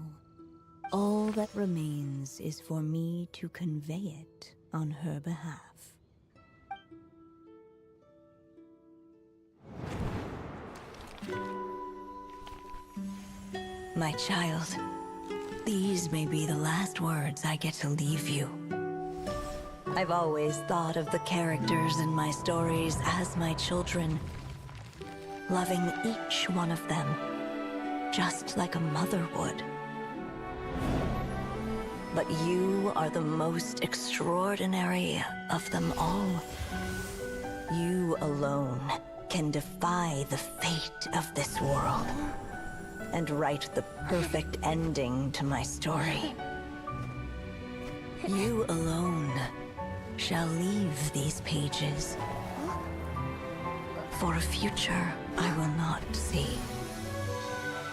All that remains is for me to convey it on her behalf. My child, these may be the last words I get to leave you. I've always thought of the characters in my stories as my children, loving each one of them, just like a mother would. But you are the most extraordinary of them all. You alone can defy the fate of this world and write the perfect ending to my story. You alone shall leave these pages for a future I will not see.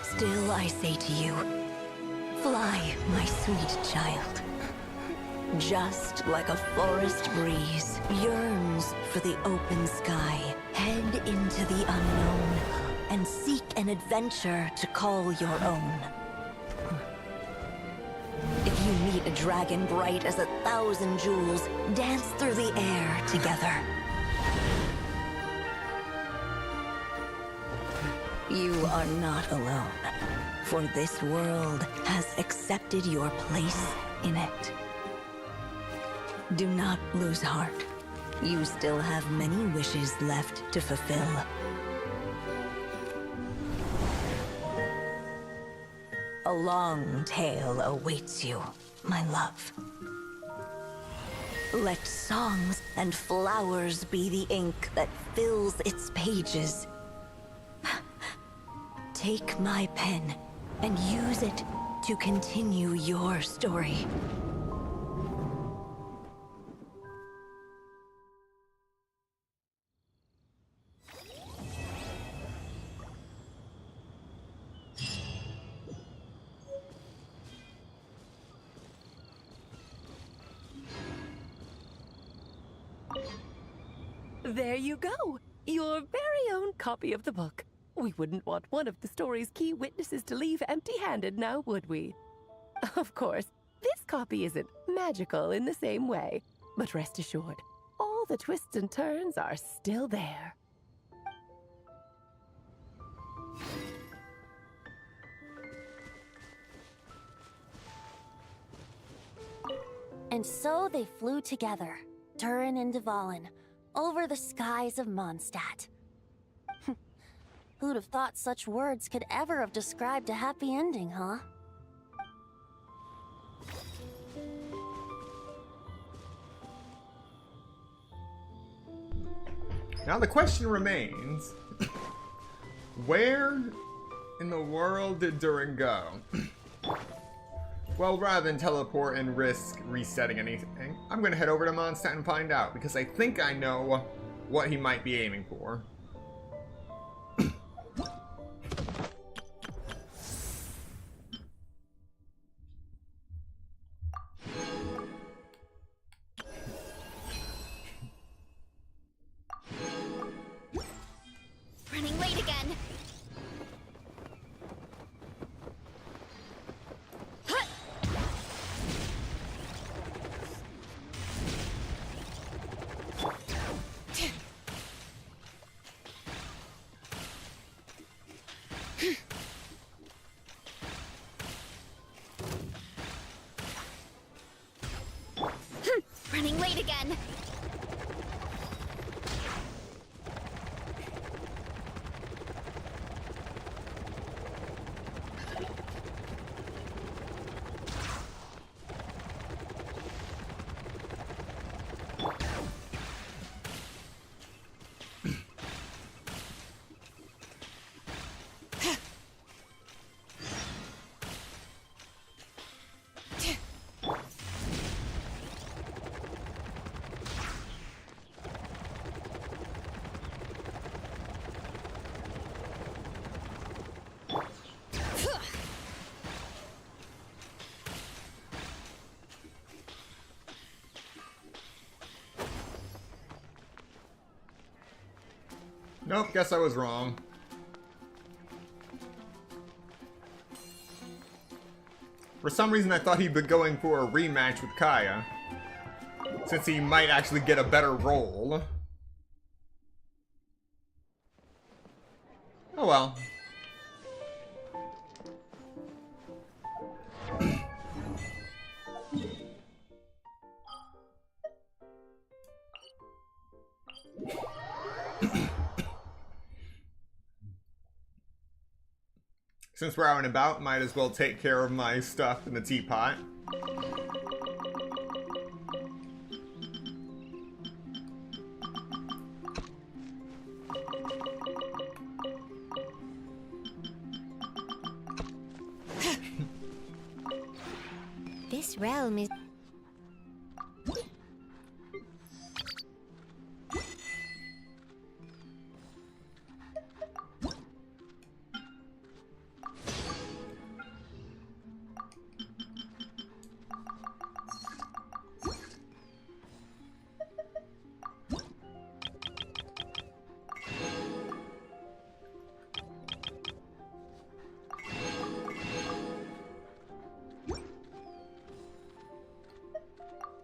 Still I say to you, fly, my sweet child. Just like a forest breeze yearns for the open sky, head into the unknown and seek an adventure to call your own. If you meet a dragon bright as 1,000 jewels, dance through the air together. You are not alone, for this world has accepted your place in it. Do not lose heart. You still have many wishes left to fulfill. A long tale awaits you, my love. Let songs and flowers be the ink that fills its pages. Take my pen and use it to continue your story. There you go! Your very own copy of the book. We wouldn't want one of the story's key witnesses to leave empty-handed now, would we? Of course, this copy isn't magical in the same way, but rest assured, all the twists and turns are still there. And so they flew together, Durin and Dvalin, over the skies of Mondstadt. Who'd have thought such words could ever have described a happy ending, huh? Now the question remains, where in the world did Durin go? Well, rather than teleport and risk resetting anything, I'm gonna head over to Mondstadt and find out, because I think I know what he might be aiming for. Running late again. Running late again. Nope, guess I was wrong. For some reason I thought he'd be going for a rematch with Kaya, since he might actually get a better role. Oh well. Since we're out and about, might as well take care of my stuff in the teapot. This realm is...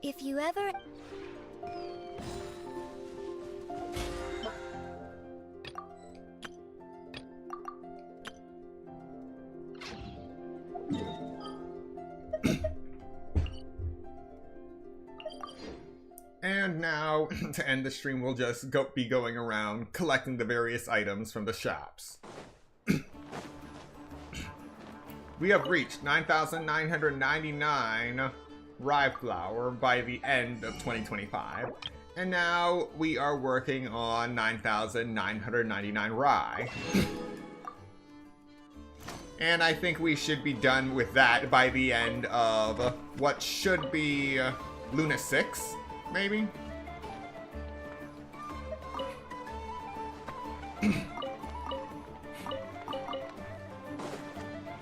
If you ever... And now, to end the stream, we'll just be going around collecting the various items from the shops. We have reached 9,999 rye flour by the end of 2025. And now we are working on 9,999 rye. And I think we should be done with that by the end of what should be Luna 6, maybe?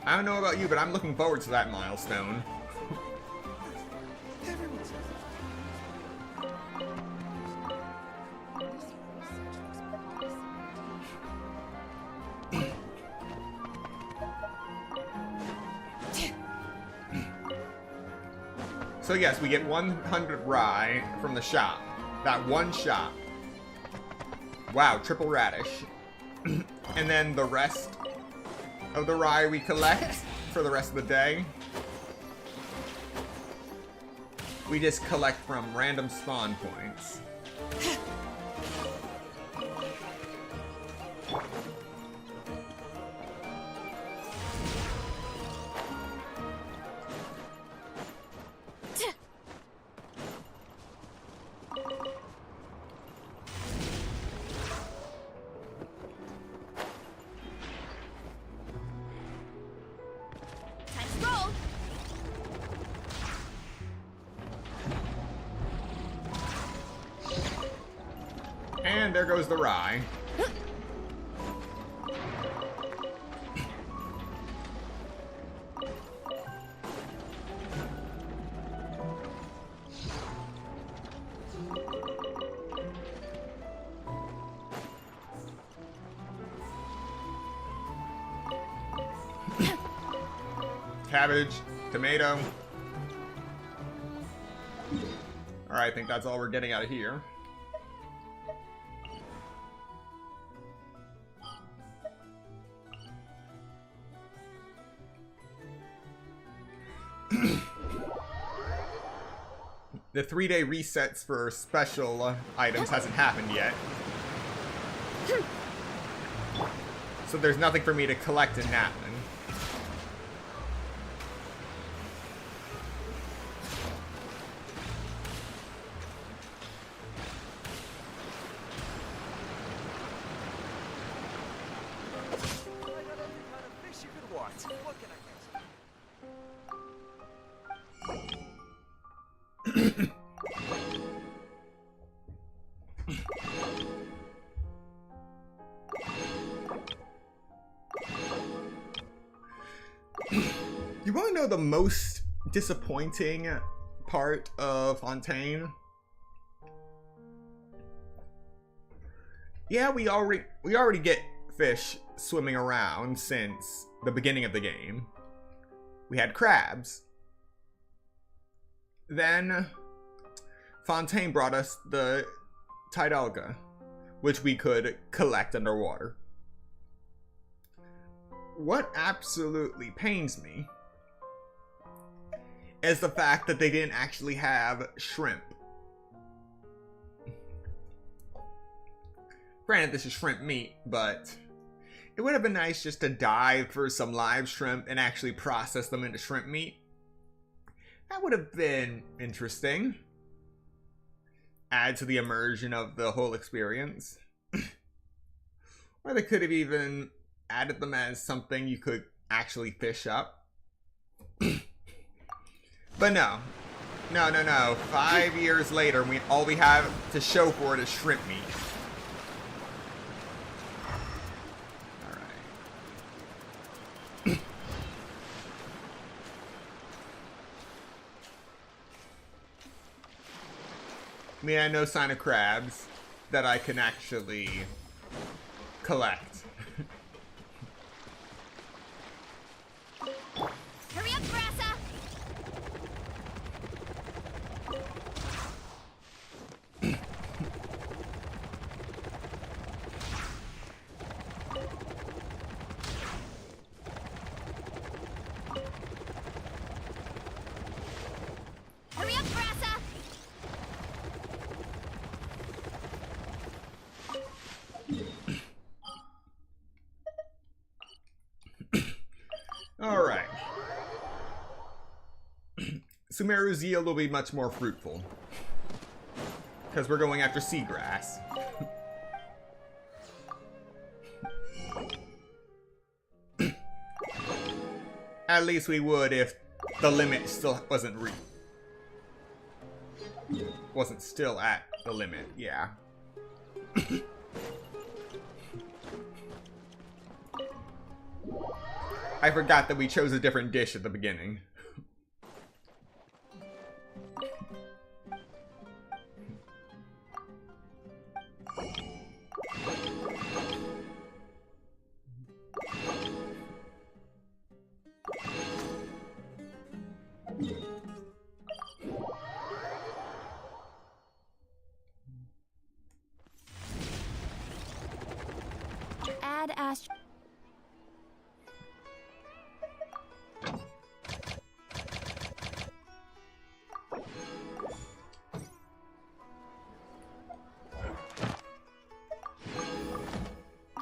I don't know about you, but I'm looking forward to that milestone. So yes, we get 100 rye from the shop. That one shop. Wow, triple radish. And then the rest of the rye we collect for the rest of the day. We just collect from random spawn points. And there goes the rye. Cabbage, tomato. Alright, I think that's all we're getting out of here. The 3-day resets for special items hasn't happened yet. So there's nothing for me to collect in Natlin. You want to know the most disappointing part of Fontaine? Yeah, we already get fish swimming around since the beginning of the game. We had crabs. Then Fontaine brought us the Tidalga, which we could collect underwater. What absolutely pains me is the fact that they didn't actually have shrimp. Granted, this is shrimp meat, but it would have been nice just to dive for some live shrimp and actually process them into shrimp meat. That would have been interesting. Add to the immersion of the whole experience. Or they could have even added them as something you could actually fish up. But no. No. 5 years later, all we have to show for it is shrimp meat. Alright. I mean, I know sign of crabs that I can actually collect. Hurry up, Grassa! Hurry up, Grassa! Sumeru's yield will be much more fruitful. Because we're going after seagrass. At least we would if the limit still wasn't still at the limit, yeah. I forgot that we chose a different dish at the beginning. Add Ast.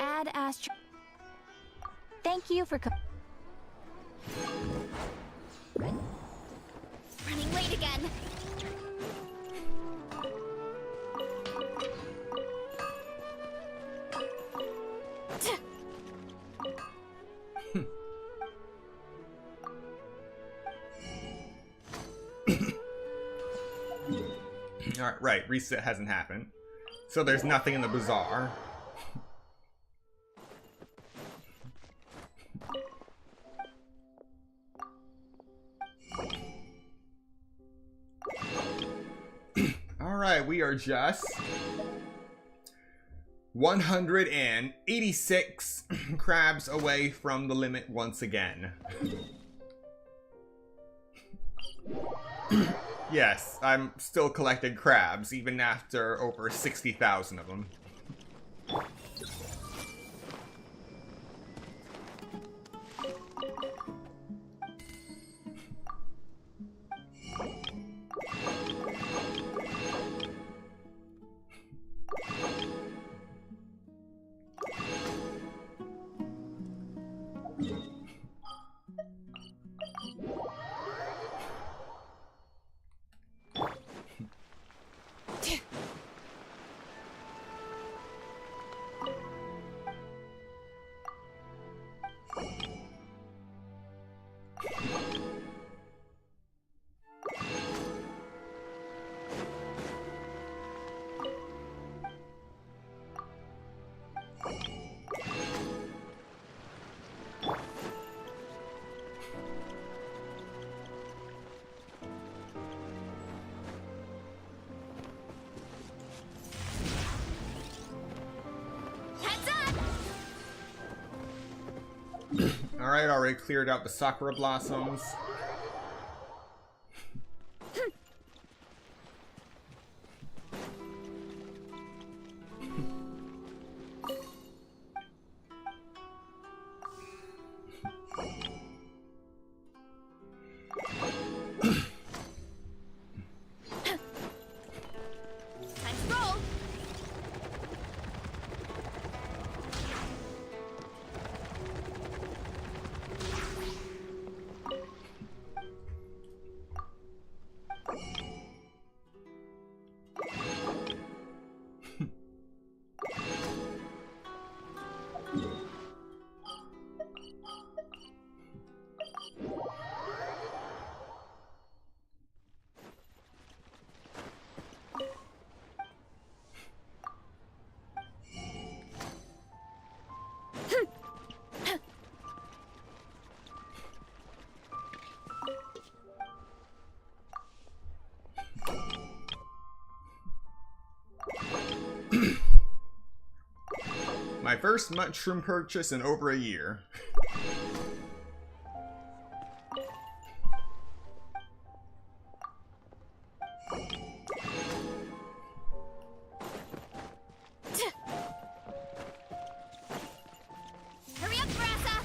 Add Ast. Thank you for running late again. Alright, right, reset hasn't happened. So there's nothing in the bazaar. Alright, we are just 186 crabs away from the limit once again. Yes, I'm still collecting crabs, even after over 60,000 of them. Alright, already cleared out the sakura blossoms. My first mushroom purchase in over a year. Hurry up, Grassa!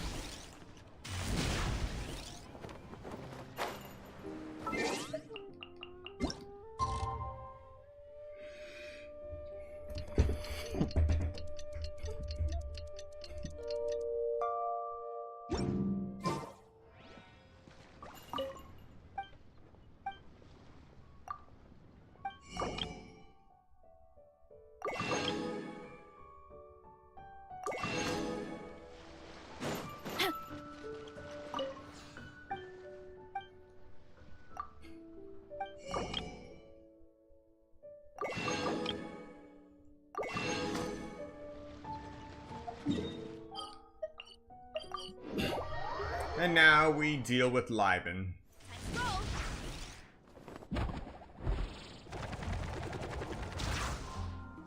And now we deal with Liben.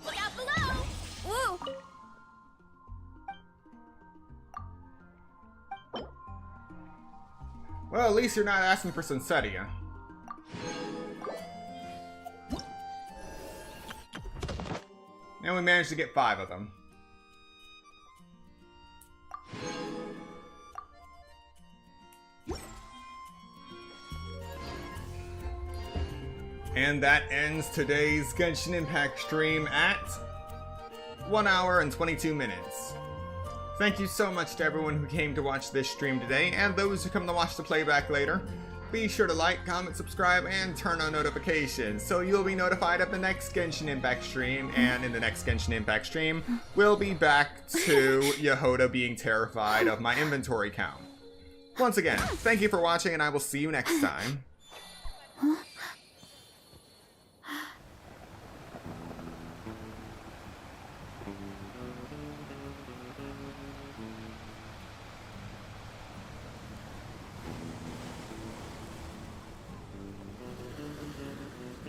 Look out below! Woo! Well, at least you're not asking for Sunsetia. And we managed to get 5 of them. And that ends today's Genshin Impact stream at 1 hour and 22 minutes. Thank you so much to everyone who came to watch this stream today, and those who come to watch the playback later. Be sure to like, comment, subscribe, and turn on notifications so you'll be notified of the next Genshin Impact stream, and in the next Genshin Impact stream, we'll be back to Yehoda being terrified of my inventory count. Once again, thank you for watching, and I will see you next time.